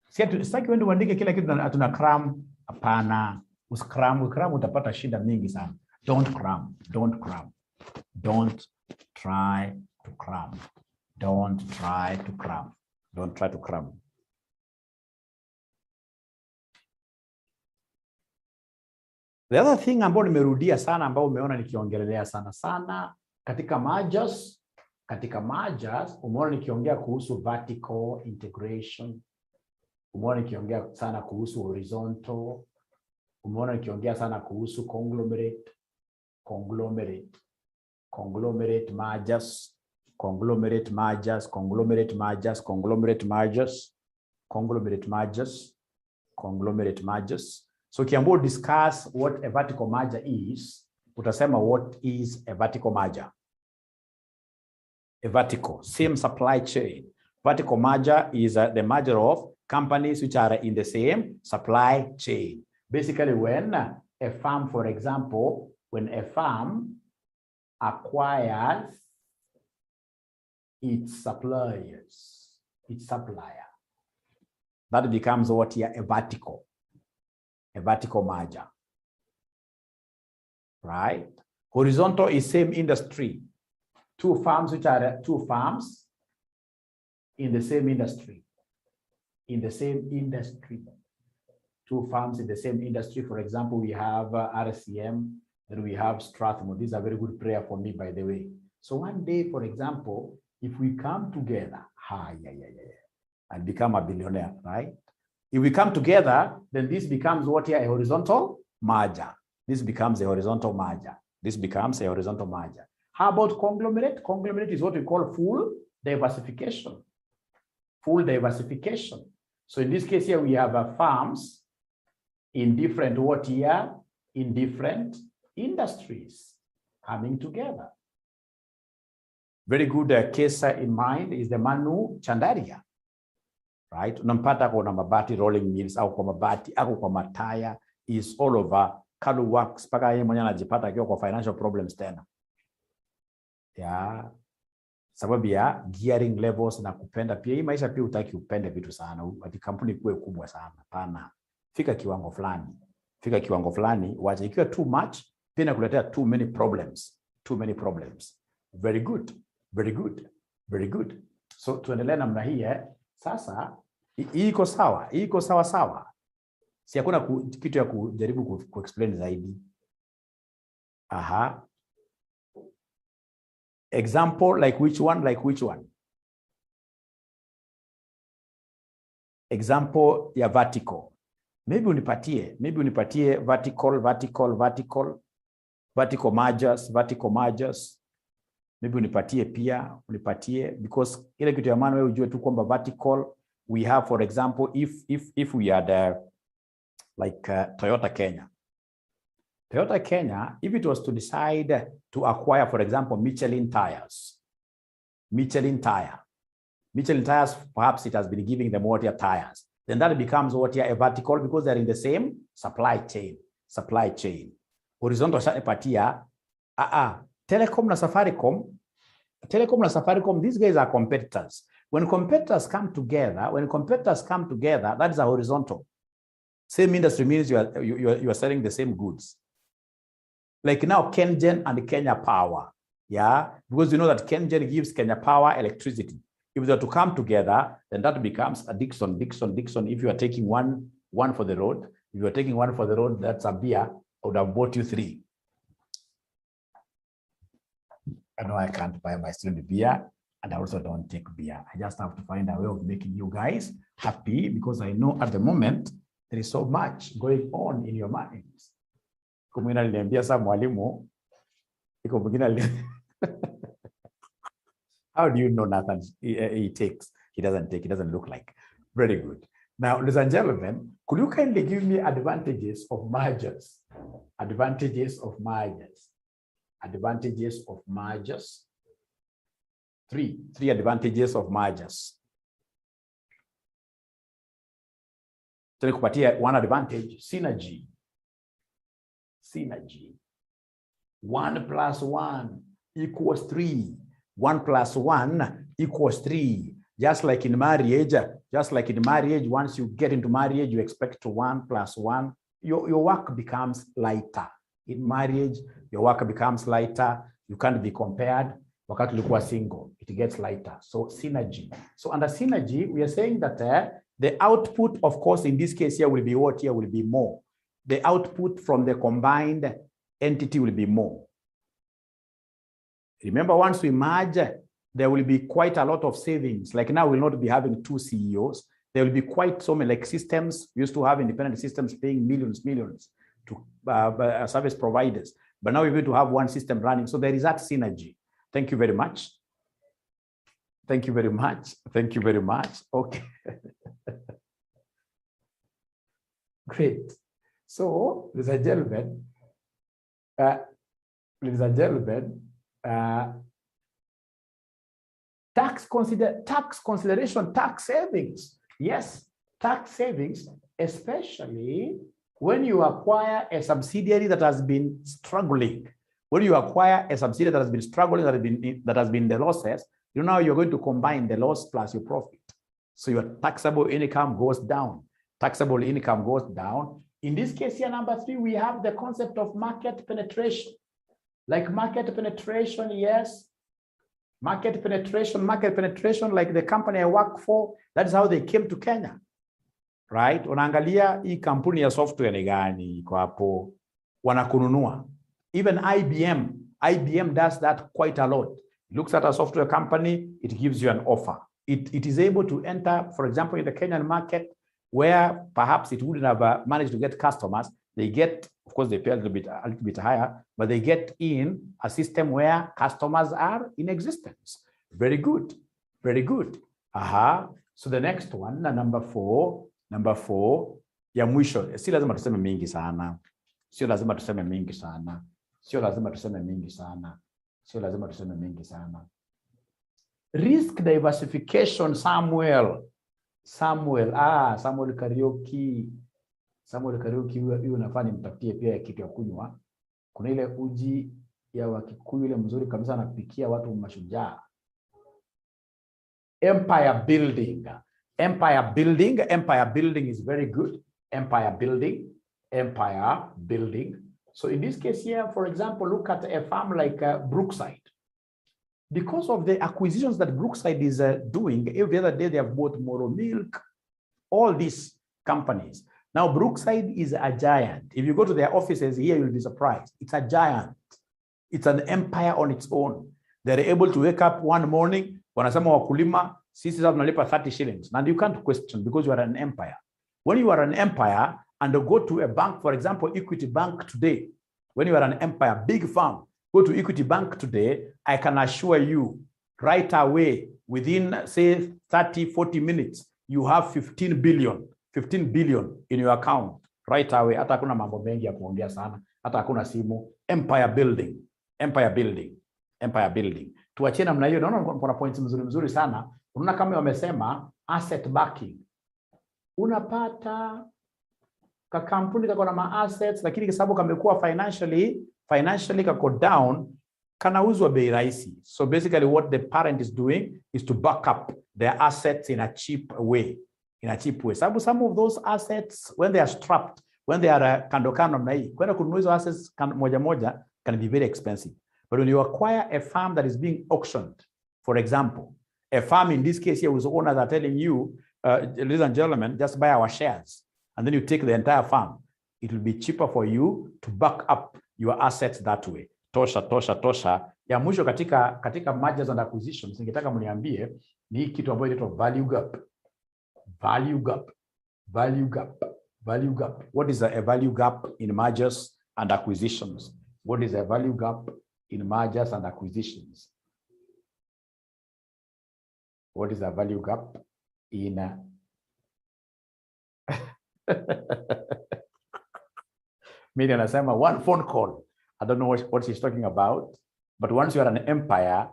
Sitaki uende uandike kila kitu tuna cram. Hapana. Usikram utapata shida mingi sana. Don't cram. Don't cram. Don't try to cram. Don't try to cram. Don't try to cram. The other thing ambayo nimerudia sana ambayo umeona nikiongelelea sana katika mergers, umeona nikiongea kuhusu vertical integration, umeona nikiongea sana kuhusu horizontal, umeona nikiongea sana kuhusu conglomerate mergers. So kiambo discuss what a vertical merger is, utasema what is a vertical merger? A vertical, same supply chain. Vertical merger is the merger of companies which are in the same supply chain. Basically, when a firm, for example, when a firm acquires its supplier, that becomes what here? A vertical merger, right? Horizontal is same industry. Two firms which are two firms in the same industry. Two firms in the same industry. For example, we have RCM, then we have Strathmore. These are very good prayer for me, by the way. So one day, for example, if we come together, and become a billionaire, right? If we come together, then this becomes what here? A horizontal merger. This becomes a horizontal merger. How about conglomerate? Conglomerate is what we call full diversification. So in this case here, we have firms in different in different industries coming together. Very good case in mind is the Manu Chandaria, right? Unampata kwa mabati rolling mills au kwa mabati au kwa mataya is all over Kalu works paka yeye mwenyewe anajipata akiwa kwa financial problems tena. Ya sababu ya gearing levels na kupenda pia hii maisha pia utaki upende vitu sana. Ati kampuni kuwe kubwa sana. Hapana. Fika kiwango fulani, wacha ikiwa too much pia inakuletea too many problems. Very good. So tuendelee namna hii Sasa iko sawa. Si hakuna kitu ya kujaribu ku-explain zaidi. Example like which one? Example ya vertical. Maybe unipatie vertical mergers. Maybe unipatie because ile kitu ya maana wewe ujue tu kwamba vertical we have, for example, if we had like Toyota Kenya, if it was to decide to acquire, for example, Michelin tires, perhaps it has been giving them what tires, then that becomes what a vertical because they're in the same supply chain. Horizontal shapatia, Telecom na Safaricom, these guys are competitors. When competitors come together, that is a horizontal. Same industry means you are selling the same goods. Like now, KenGen and Kenya Power, because you know that KenGen gives Kenya Power electricity. If they are to come together, then that becomes a Dixon. If you are taking one for the road, that's a beer. I would have bought you 3. I know I can't buy my student beer, and I also don't take beer. I just have to find a way of making you guys happy because I know at the moment there is so much going on in your minds. How do you know Nathan? He takes. He doesn't take. He doesn't look like. Very good. Now, ladies and gentlemen, could you kindly give me advantages of mergers? Three advantages of mergers. One advantage, synergy. 1 + 1 = 3. 1 + 1 = 3. Just like in marriage, once you get into marriage, you expect 1 + 1. Your work becomes lighter. In marriage, your work becomes lighter. You can't be compared. Wakati ulikuwa single, it gets lighter. So synergy. So under synergy, we are saying that the output, of course, in this case here will be what? Here will be more. The output from the combined entity will be more. Remember, once we merge, there will be quite a lot of savings. Like now, we'll not be having 2 CEOs. There will be quite so many, like systems. We used to have independent systems paying millions to service providers. But now we're going to have one system running. So there is that synergy. Thank you very much. Thank you very much. Thank you very much. Okay. Great. So, ladies and gentlemen, tax consideration, tax savings. Yes, tax savings, especially when you acquire a subsidiary that has been struggling. When you acquire a subsidiary that has been struggling, that has been the losses, you know you're going to combine the loss plus your profit. So your taxable income goes down. Taxable income goes down. In this case here, number 3, we have the concept of market penetration. Like market penetration, yes. Market penetration, like the company I work for, that's how they came to Kenya. Right? Unaangalia hii kampuni ya software ni gani iko hapo, wanakununua. Even IBM does that quite a lot. It looks at a software company, it gives you an offer. It is able to enter, for example, in the Kenyan market, where perhaps it wouldn't have managed to get customers. They get, of course, they pay a little bit higher, but they get in a system where customers are in existence. Very good, very good. So the next one, number four, ya mwisho. Si lazima tuseme mingi sana. Sio lazima tuseme mingi sana. Risk diversification, Samuel Karaoke. Huyu unafaa nimtafutie pia kitu ya kunywa. Kuna ile uji ya Wakikuyu ile mzuri kabisa anapikia watu mashujaa. Empire building is very good. Empire building. So in this case here, for example, look at a farm like Brookside. Because of the acquisitions that Brookside is doing, every other day they have bought Moro Milk, all these companies. Now, Brookside is a giant. If you go to their offices here, you'll be surprised. It's a giant. It's an empire on its own. They're able to wake up one morning, wanasema wakulima, sisi sasa tunalipa 30 shillings. And you can't question because you are an empire. When you are an empire and go to a bank, for example, Equity Bank today, when you are an empire, big firm, go to Equity Bank today, I can assure you right away, within say 30, 40 minutes, you have 15 billion in your account right away. Hata hakuna mambo mengi ya kuongea sana, hata hakuna simu. Empire building. Tuachie namna hiyo. Naona kuna points mzuri sana. Unaona kama wamesema asset backing. Unapata kampuni kako na ma assets, lakini kwa sababu kamekuwa financially kako down, kanauzwa bei rahisi. So basically what the parent is doing is to back up their assets in a cheap way. Sababu some of those assets, when they are strapped, when they are kando namna hii, kwenda kununua hizo assets moja can be very expensive. But when you acquire a farm that is being auctioned, for example, a farm in this case here whose owners are telling you, ladies and gentlemen, just buy our shares, and then you take the entire farm, it will be cheaper for you to back up your assets that way. Tosha. Ya mwisho katika mergers and acquisitions, ningetaka mniambie ni kitu ambayo inaitwa value gap. What is a value gap in mergers and acquisitions? What is a value gap in mergers and acquisitions? What is a value gap in Mimi anasema one phone call. I don't know what she's talking about, but once you are an empire,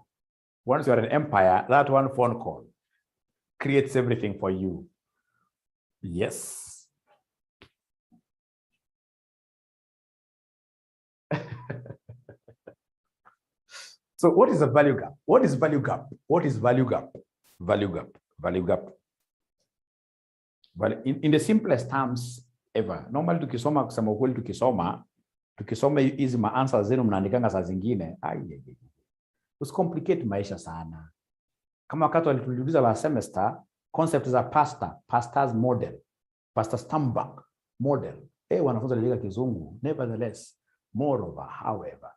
that one phone call creates everything for you. Yes. So what is a value gap? Value Value gap. But in the simplest terms ever. Normally tukisoma kusema ukweli tukisoma hizi answers zenu mnaandikanga saa zingine. Usicomplicate maisha sana. Kama wakati walituuliza la semester concept za pastor's model, pastor Stambach model. Wanafunzi waliandika kizungu. Nevertheless, moreover, however.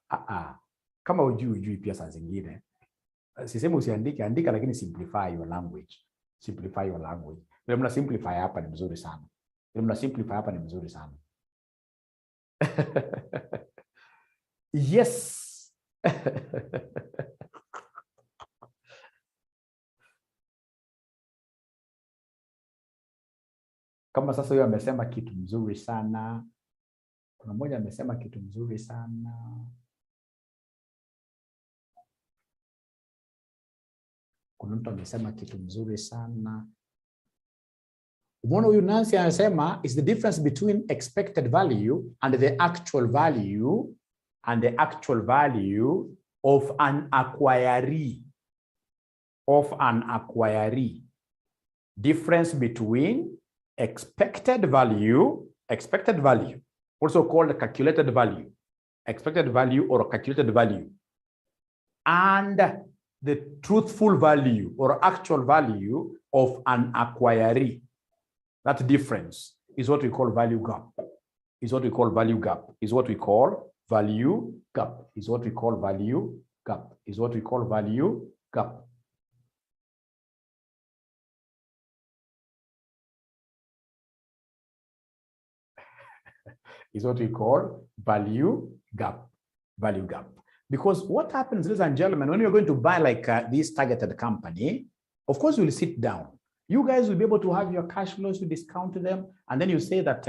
Kama ujui pia saa zingine. Sisemi usiandike, andika lakini simplify your language. Simplify your language. Vile mna simplify hapa ni mzuri sana. Yes. Kama sasa huyo amesema kitu mzuri sana. Kuna mmoja amesema kitu mzuri sana. Kuna mtu amesema kitu mzuri sana. Umeona huyu Nancy anasema is the difference between expected value and the actual value of an acquiree. Difference between expected value, also called calculated value, expected value or calculated value, and the truthful value or actual value of an acquiree. That difference is what we call value gap. Is what we call value gap. Is what we call value gap. Is what we call value gap. Is what we call value gap. Is what we call value gap. Value gap. Because what happens, ladies and gentlemen, when you're going to buy like this targeted company, of course, you will sit down. You guys will be able to have your cash flows, you discount them, and then you say that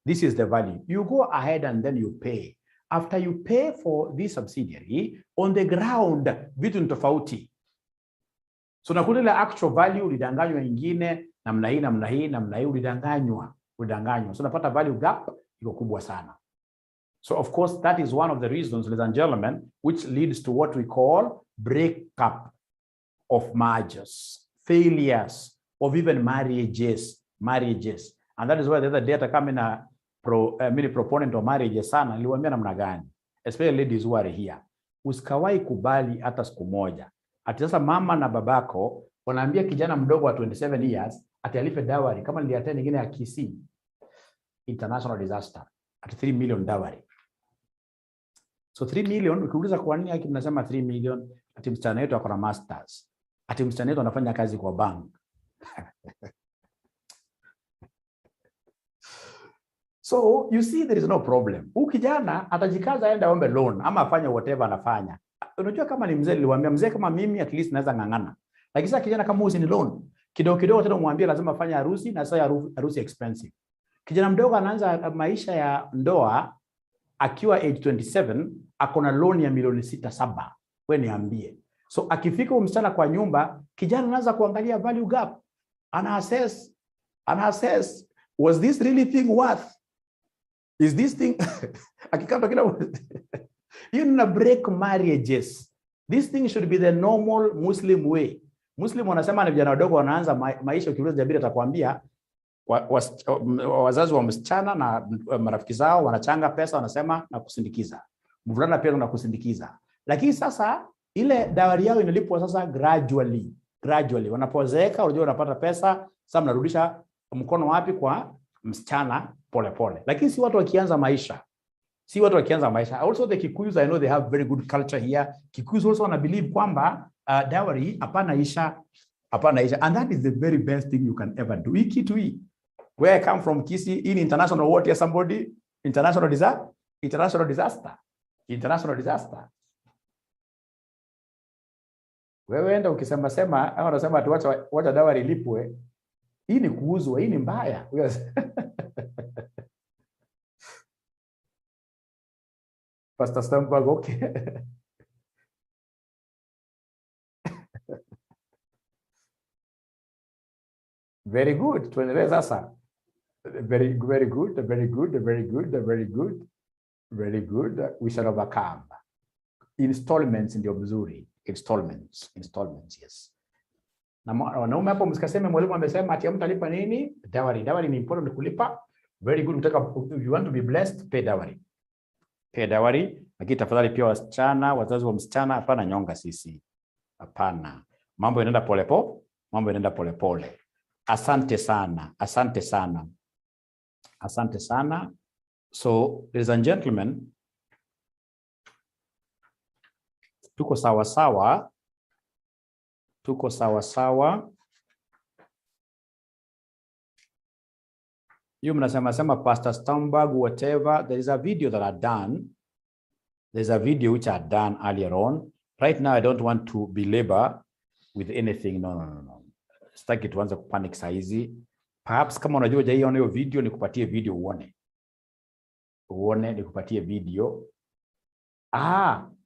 this is the value. You go ahead and then you pay. After you pay for this subsidiary, on the ground, vitu ni tofauti. So nakuta ile actual value ulidanganywa ingine, namna hii ulidanganywa. So unapata value gap iko kubwa sana. So of course, that is one of the reasons, ladies and gentlemen, which leads to what we call breakup of mergers, failures of even marriages. And that is why the other day come in a proponent of marriages sana, niliwaambia namna gani, especially ladies who are here. Usikawai kubali hata siku moja. Ati sasa mama na babako wanaambia kijana mdogo wa 27 years ati alipe dowry kama niliatea nyingine ya KC international disaster at 3 million dowry. So 3 million, ukiuliza kwa nini haki mnasema 3 million, ati msichana wetu akona masters. Ati msichana wetu anafanya kazi kwa bank. So you see there is no problem. Ukijana atajikaza aenda ombe loan ama afanye whatever anafanya. Unajua kama ni mzee, niliwaambia mzee kama mimi at least naweza ngangana. Lakini sasa kijana kama usi ni loan, kidogo tena umwambie lazima afanye harusi na sasa harusi expensive. Kijana mdogo anaanza maisha ya ndoa akiwa age 27, akona loan ya milioni 6-7. Wewe niambie. So akifika msichana kwa nyumba, kijana anaanza kuangalia value gap. Ana assess, was this really thing worth? Is this thing akikata kila you na break marriages. This thing should be the normal Muslim way. Muslim wanasema ni vijana wadogo wanaanza maisha, ukiuliza Jabiri atakwambia wazazi wa msichana na marafiki zao wanachanga pesa, wanasema na kusindikiza. Mvulana pia na kusindikiza. Lakini sasa ile dawari yao inalipwa sasa gradually. Wanapozeeka unajua wanapata pesa, sasa mnarudisha mkono wapi kwa msichana pole. Lakini si watu wakianza maisha. Also the Kikuyus, I know they have very good culture here. Kikuyus also wana believe kwamba dowry hapana isha. And that is the very best thing you can ever do. Where I come from, Kisi, in international war, here somebody, international disaster. Wewe enda ukisema au unasema ati wacha dawari lipwe. Hii ni kuuzwa, hii ni mbaya. Pastor Stambach, okay. Very good. Tuendelee sasa. Very good. We shall overcome. Installments ndio mzuri. Installments, yes. Na wanaume hapo msikaseme mwalimu amesema ati mtalipa nini? Dowry. Dowry ni important kulipa. Very good. If you want to be blessed, pay dowry. Pay dowry. Lakini tafadhali pia wasichana, wazazi wa msichana hapana nyonga sisi. Hapana. Mambo yanaenda polepole, mambo yanaenda polepole. Asante sana. Asante sana. Asante sana. So, ladies and gentlemen, tuko sawa sawa. Tuko sawa sawa. You mnasema Pastor Stomberg, whatever. There is a video that I've done. There's a video which I've done earlier on. Right now, I don't want to belabor with anything. No. Sitaki tuanze kupanic saizi. Perhaps kama unajua hujaiona hiyo video, nikupatie video uone. Uone, nikupatie video.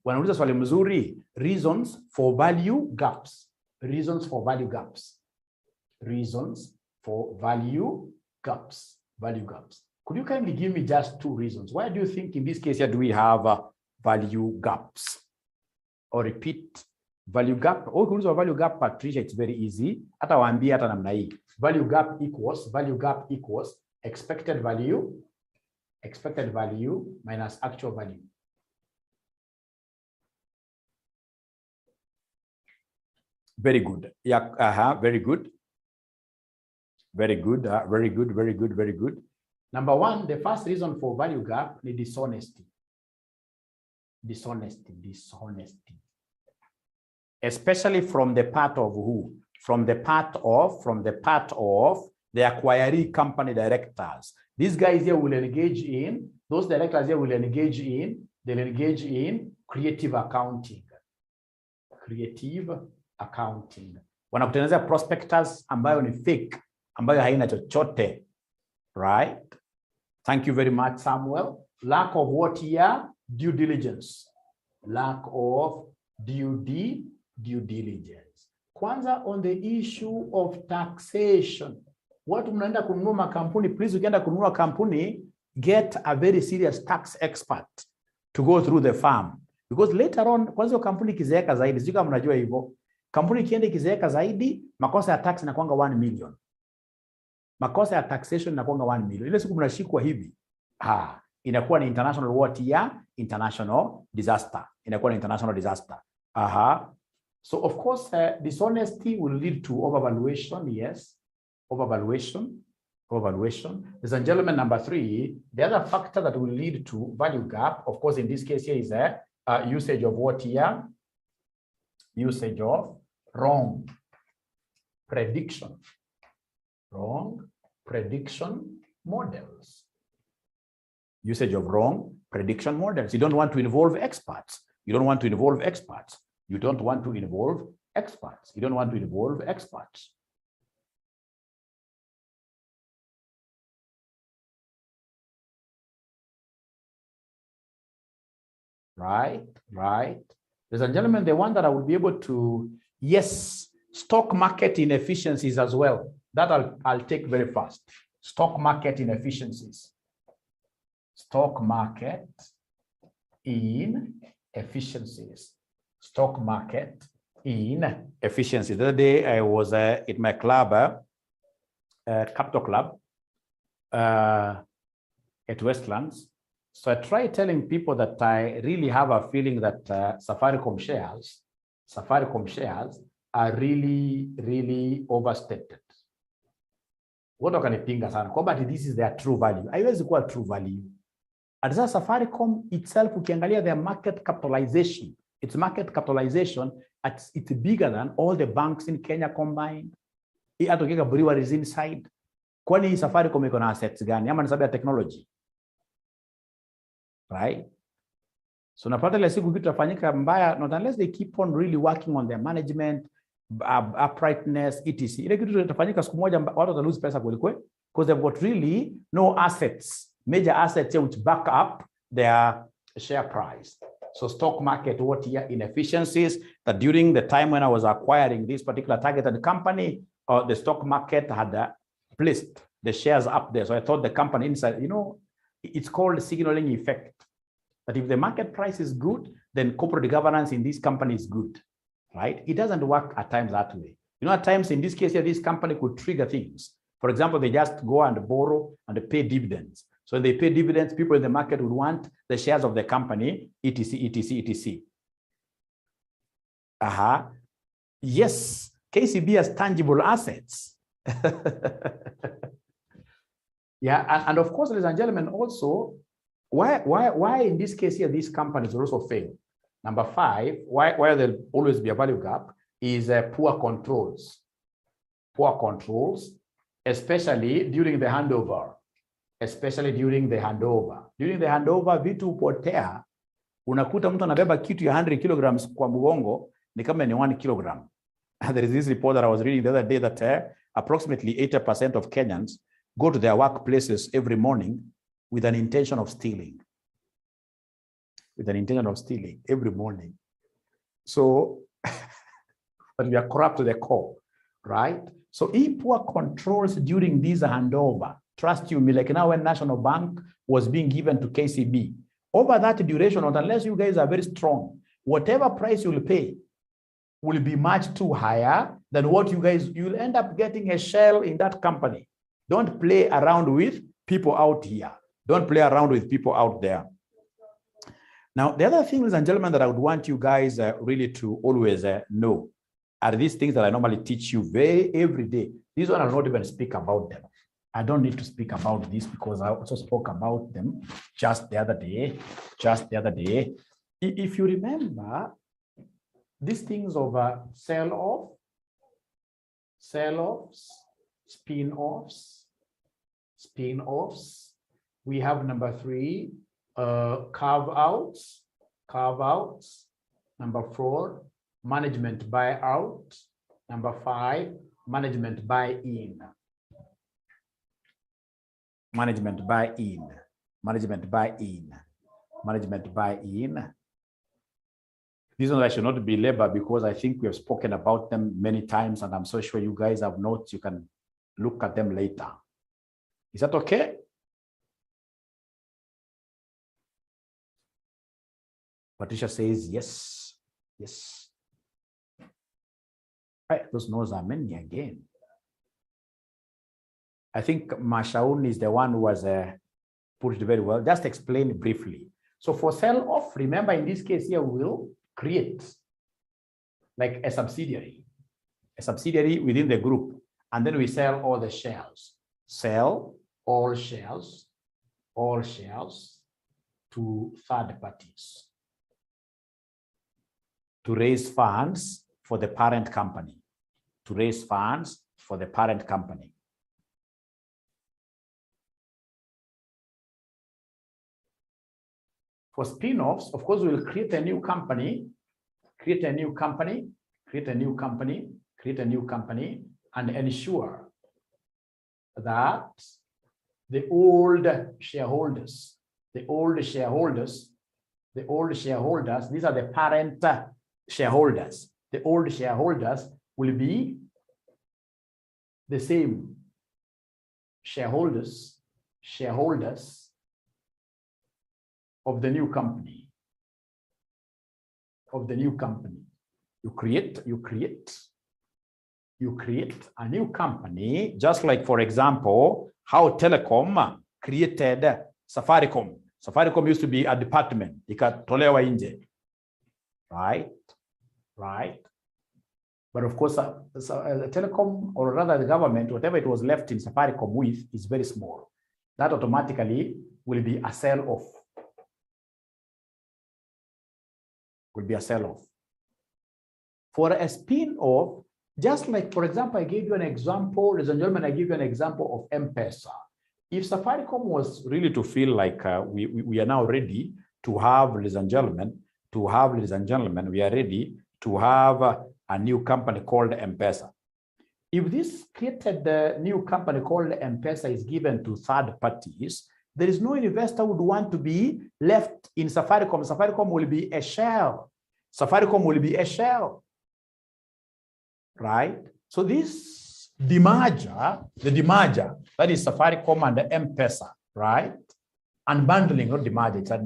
Wanauliza swali mzuri. Reasons for value gaps. Reasons for value gaps. Reasons for value gaps. Value gaps. Could you kindly give me just 2 reasons? Why do you think in this case here do we have value gaps? Or repeat, value gap. Kuuliza value gap, Patricia, it's very easy. Hata waambie hata namna hii. Value gap equals expected value minus actual value. Very good. Yeah, very good. Very good. Very good. Number 1, the first reason for value gap is dishonesty. Dishonesty. Especially from the part of who? From the part of the acquiring company directors. These guys here will engage in, those directors here will engage in, they'll engage in creative accounting. Wanakutengenezea prospectus ambayo ni fake, ambayo haina chochote. Right? Thank you very much, Samuel. Lack of what here? Due diligence. Lack of due diligence. Kwanza, on the issue of taxation. Watu mnaenda kununua makampuni, please ukienda kununua kampuni, get a very serious tax expert to go through the farm. Because later on, kwanza kampuni kizeeka zaidi, sio kama mnajua hivyo. Kampuni kiende kizeeka zaidi, makosa ya tax inakuanga 1 million. Makosa ya taxation inakuanga 1 million. Ile siku mnashikwa hivi, inakuwa ni international what ya international disaster. Inakuwa ni international disaster. So of course, dishonesty will lead to overvaluation. Yes, overvaluation. Ladies and gentlemen, number 3, the other factor that will lead to value gap, of course, in this case here is usage of what here? Usage of wrong prediction. Wrong prediction models. Usage of wrong prediction models. You don't want to involve experts. Right. Ladies and gentlemen, the one that I will be able to, yes, stock market inefficiencies as well. That I'll take very fast. Stock market inefficiencies. Stock market inefficiencies. Stock market inefficiencies. The other day I was at my club, Capital Club, at Westlands. So I try telling people that I really have a feeling that Safaricom shares are really overstated. What wakanipinga sana kwamba this is their true value. Haiwezi kuwa true value. At Safaricom itself, ukiangalia their market capitalization, its market capitalization, it's bigger than all the banks in Kenya combined. Hata ukiweka breweries inside. Kwani Safaricom iko na assets gani? Ama ni sababu ya technology? Right? So napata ile siku kitu tafanyika mbaya, not unless they keep on really working on their management, uprightness, etc. Ile kitu itafanyika siku moja watu wata lose pesa kweli kweli, because they've got really no assets, major assets which back up their share price. So stock market what here inefficiencies, that during the time when I was acquiring this particular targeted company, the stock market had placed the shares up there. So I thought the company inside, it's called signaling effect. That if the market price is good, then corporate governance in this company is good, right? It doesn't work at times that way. You know, at times in this case here, this company could trigger things. For example, they just go and borrow and pay dividends. So when they pay dividends, people in the market would want the shares of the company, etc., etc., etc. Yes, KCB has tangible assets. Yeah, and of course, ladies and gentlemen, also, why in this case here, these companies will also fail? Number 5, why there'll always be a value gap is poor controls. Poor controls, especially during the handover. During the handover, vitu hupotea, unakuta mtu anabeba kitu ya 100 kilograms kwa mgongo, ni kama ni 1 kilogram. There is this report that I was reading the other day that approximately 80% of Kenyans go to their workplaces every morning with an intention of stealing. Every morning. So, but we are corrupt to the core, right? So if poor controls during this handover, trust you me, like now when National Bank was being given to KCB, over that duration, unless you guys are very strong, whatever price you'll pay will be much too higher than what you'll end up getting a shell in that company. Don't play around with people out here. Don't play around with people out there. Now, the other thing, ladies and gentlemen, that I would want you guys really to always know are these things that I normally teach you every day. These one I will not even speak about them. I don't need to speak about this because I also spoke about them just the other day. If you remember, these things of sell-offs, spin-offs. We have number 3, carve-outs. Number 4, management buyout. Number 5, management buy-in. These ones I should not belabor because I think we have spoken about them many times, and I'm so sure you guys have notes. You can look at them later. Is that okay? Patricia says yes. Right, those no's are many again. I think Mashaun is the one who has put it very well. Just explain briefly. So for sell-off, remember in this case here, we will create like a subsidiary within the group, and then we sell all the shares. Sell all shares to third parties to raise funds for the parent company. For spin-offs, of course, we'll create a new company, and ensure that the old shareholders, these are the parent shareholders. The old shareholders will be the same shareholders of the new company. You create a new company, just like, for example, how Telecom created Safaricom. Safaricom used to be a department, ikatolewa nje, right? But of course, Telecom, or rather the government, whatever it was left in Safaricom with is very small. That automatically will be a sell-off. For a spin-off, just like, for example, I gave you an example, ladies and gentlemen, I give you an example of M-Pesa. If Safaricom was really to feel like we are now ready to have, ladies and gentlemen, we are ready to have a new company called M-Pesa. If this created the new company called M-Pesa is given to third parties, there is no investor would want to be left in Safaricom. Safaricom will be a shell. Right? So this demerger, that is Safaricom and the M-Pesa, right? Unbundling, not demerger. It's a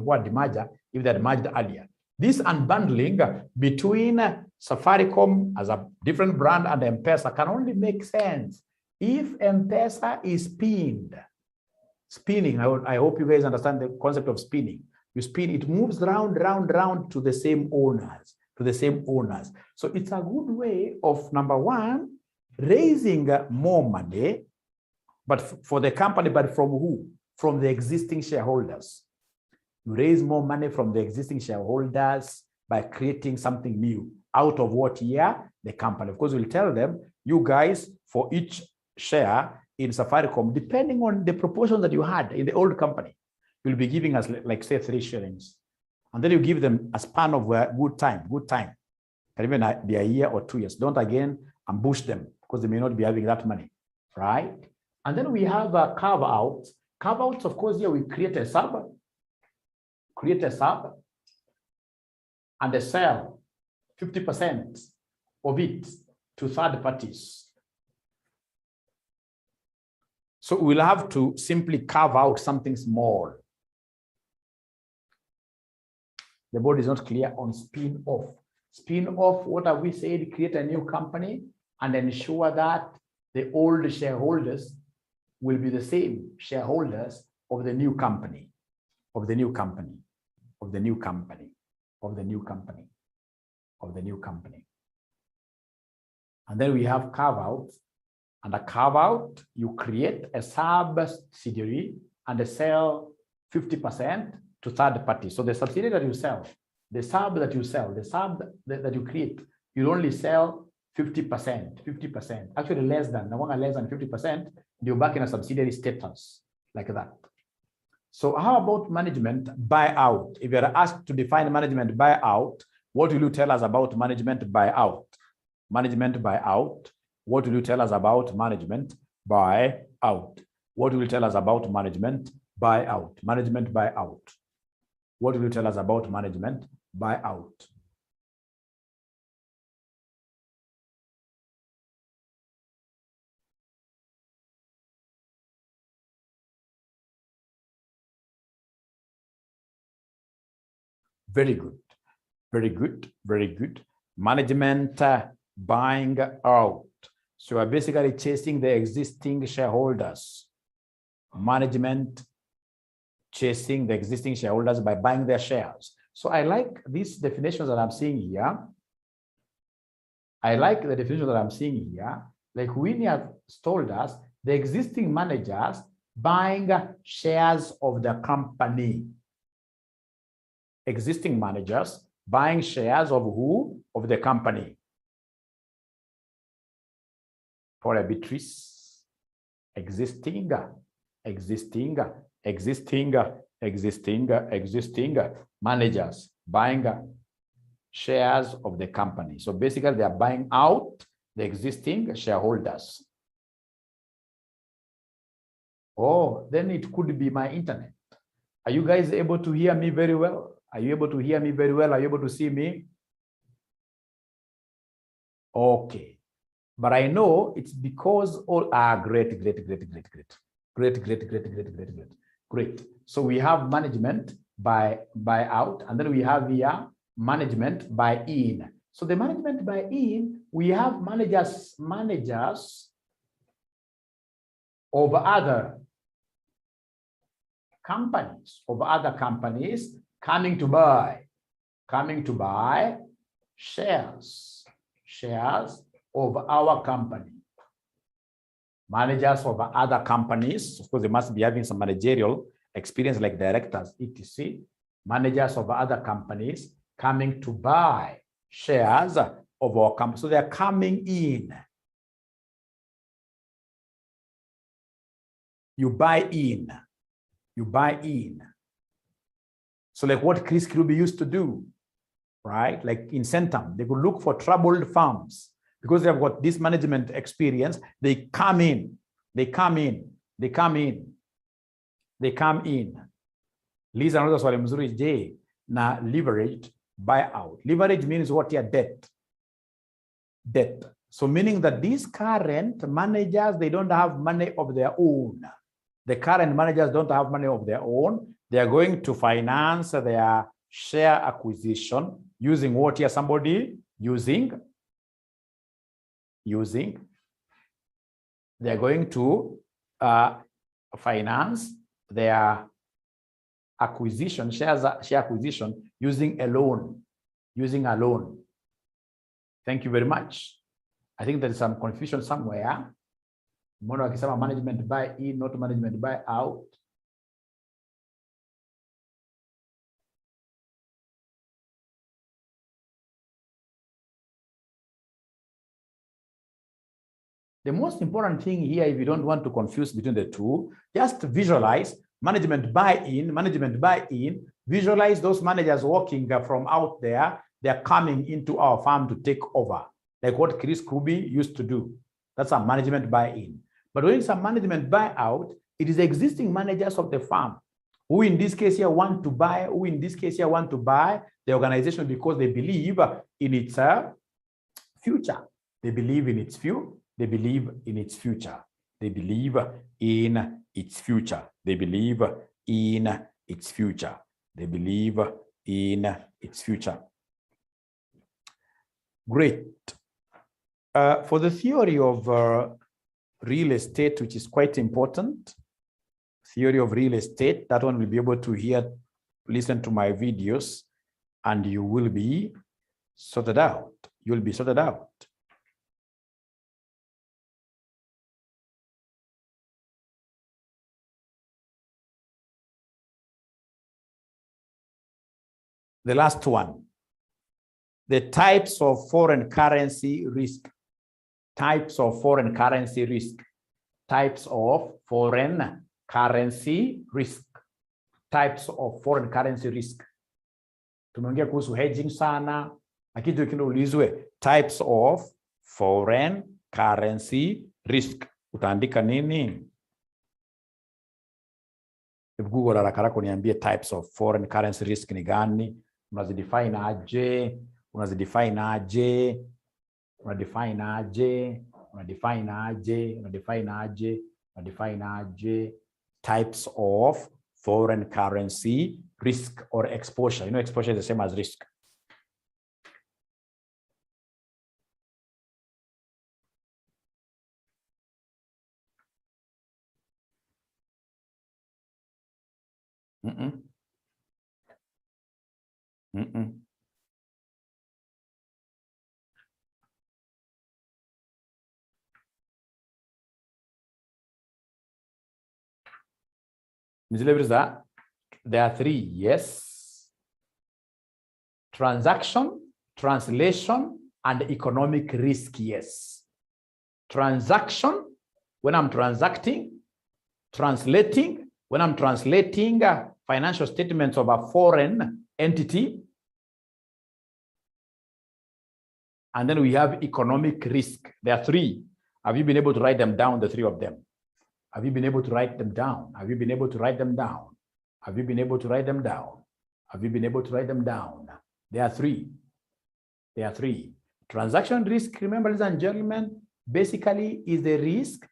word demerger if they had merged earlier. This unbundling between Safaricom as a different brand and M-Pesa can only make sense if M-Pesa is pinned. Spinning, I hope you guys understand the concept of spinning. You spin, it moves round to the same owners, So it's a good way of, number one, raising more money, but for the company, but from who? From the existing shareholders. You raise more money from the existing shareholders by creating something new. Out of what year? The company. Of course, we'll tell them, you guys, for each share in Safaricom, depending on the proportion that you had in the old company, you'll be giving us, like, say, 3 shillings. And then you give them a span of good time. Can even be a year or 2 years. Don't again ambush them because they may not be having that money, right? And then we have a carve-out. Carve-outs, of course, here we create a sub, and sell 50% of it to third parties. So we'll have to simply carve out something small. The board is not clear on spin-off. Spin-off, what have we said? Create a new company and ensure that the old shareholders will be the same shareholders of the new company, And then we have carve-out. And a carve-out, you create a subsidiary and sell 50% to third parties. So the subsidiary that you sell, the sub that you create, you only sell 50%, actually less than 50%, you're back in a subsidiary status like that. So how about management buyout? If you're asked to define management buyout, what will you tell us about management buyout? Management buyout. What will you tell us about management buyout? What will you tell us about management buyout? Management buyout. What will you tell us about management buyout? Very good. Management buying out. So we're basically chasing the existing shareholders. Management chasing the existing shareholders by buying their shares. So I like these definitions that I'm seeing here. Like Winnie has told us, the existing managers buying shares of the company. Existing managers buying shares of who? Of the company. For a Beatrice, existing managers buying shares of the company. So basically they are buying out the existing shareholders. Oh, then it could be my internet. Are you guys able to hear me very well? Are you able to hear me very well? Are you able to see me? Okay. But I know it's because all great. So we have management by out, and then we have here management by in. So the management by in, we have managers of other companies, coming to buy shares of our company. Managers of other companies, of course, they must be having some managerial experience like directors, etc. Managers of other companies coming to buy shares of our company. So they're coming in. You buy in. So like what Chris Kirubi used to do, right? Like in Centum, they could look for troubled firms because they have got this management experience. They come in. Lisa another swali mzuri je na leveraged buyout. Leverage means what? Here, debt. So meaning that these current managers, they don't have money of their own. The current managers don't have money of their own. They are going to finance their share acquisition using what here? Somebody using, they're going to finance their acquisition, share acquisition using a loan, Thank you very much. I think there is some confusion somewhere. Mbona wakisema management buy in, not management buy out. The most important thing here, if you don't want to confuse between the two, just visualize management buy-in, visualize those managers working from out there. They're coming into our farm to take over, like what Chris Kubi used to do. That's a management buy-in. But when it's a management buy-out, it is existing managers of the farm who in this case here want to buy, the organization because they believe in its future. They believe in its future. They believe in its future. They believe in its future. They believe in its future. They believe in its future. Great. For the theory of real estate, which is quite important, theory of real estate, that one will be able to listen to my videos, and you will be sorted out. You'll be sorted out. The last one, the types of foreign currency risk. Types of foreign currency risk. Types of foreign currency risk. Types of foreign currency risk. Tumeongea kuhusu hedging sana. Akitu kinaulizwe types of foreign currency risk. Utaandika nini? If Google haraka niambie types of foreign currency risk ni gani? Unazidefine aje? Unazidefine aje? Unadefine aje? Unadefine aje? Unadefine aje? Unadefine aje? Types of foreign currency risk or exposure. You know, exposure is the same as risk. There are three, yes. Transaction, translation, and economic risk, yes. Transaction, when I'm transacting. Translating, when I'm translating financial statements of a foreign entity. And then we have economic risk. There are three. Have you been able to write them down, the three of them? Have you been able to write them down? Have you been able to write them down? Have you been able to write them down? Have you been able to write them down? There are three. There are three. Transaction risk, remember, ladies and gentlemen, basically is the risk.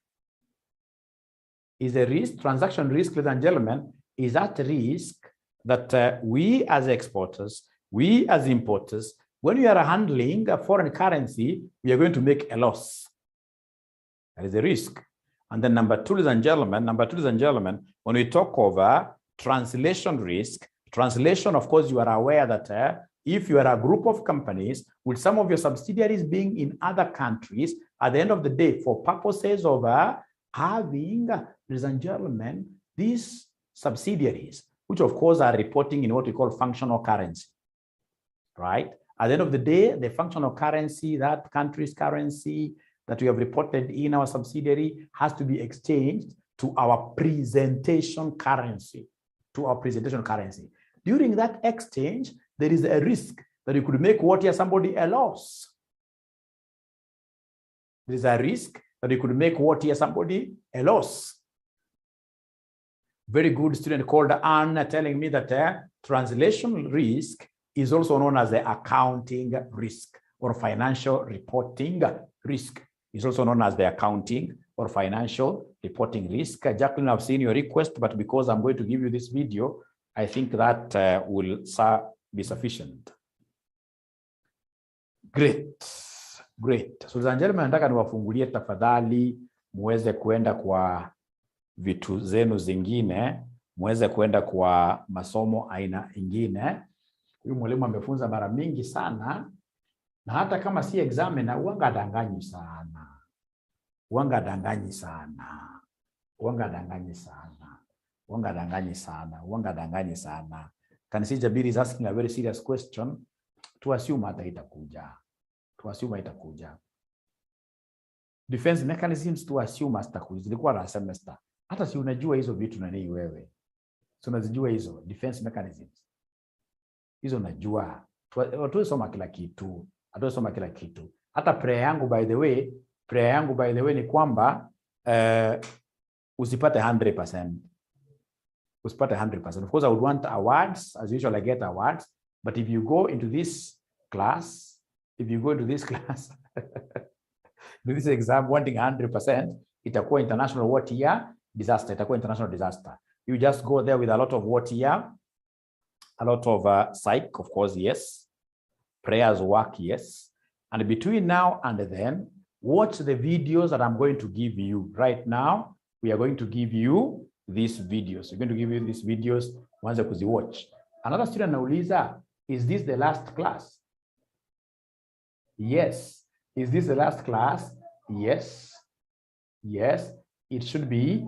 Transaction risk, ladies and gentlemen, is that risk that we as exporters, we as importers, when we are handling a foreign currency, we are going to make a loss. That is a risk. And then number two, ladies and gentlemen, when we talk over translation risk, translation, of course, you are aware that if you are a group of companies with some of your subsidiaries being in other countries, at the end of the day, for purposes of having, ladies and gentlemen, these subsidiaries, which of course are reporting in what we call functional currency, right? At the end of the day, the functional currency, that country's currency that we have reported in our subsidiary has to be exchanged to our presentation currency, During that exchange, there is a risk that you could make somebody a loss. There is a risk that you could make somebody a loss. Very good student called Anne telling me that translation risk is also known as the accounting risk or financial reporting risk. It's also known as the accounting or financial reporting risk. Jacqueline, I've seen your request, but because I'm going to give you this video, I think that will be sufficient. Great. Great. So ladies and gentlemen, nataka niwafungulie tafadhali muweze kwenda kwa vitu zenu zingine, muweze kwenda kwa masomo aina ingine. Huyu mwalimu amefunza mara mingi sana, na hata kama si examiner uanga danganyi sana. Uanga danganyi sana. Uanga danganyi sana. Uanga danganyi sana. Uanga danganyi sana. Can see Jabir is asking a very serious question. To assume hata itakuja. To assume itakuja. Defense mechanisms to assume hatakuja. Zilikuwa la semester. Hata si unajua hizo vitu na nini wewe. So unazijua hizo defense mechanisms. Hizo unajua. Tuwesoma kila kitu. Atuwesoma kila kitu. Hata prayer yangu by the way ni kwamba usipate 100%. Usipate 100%. Of course I would want awards. As usual I get awards. But if you go into this class, to this exam wanting 100%, itakuwa international what year? Disaster. Itakuwa international disaster. You just go there with a lot of what year? A lot of psych, of course, yes. Prayers work, yes. And between now and then, watch the videos that I'm going to give you. Right now, we are going to give you these videos. We're going to give you these videos once you watch. Another student nauliza, is this the last class? Yes. Is this the last class? Yes. Yes. It should be the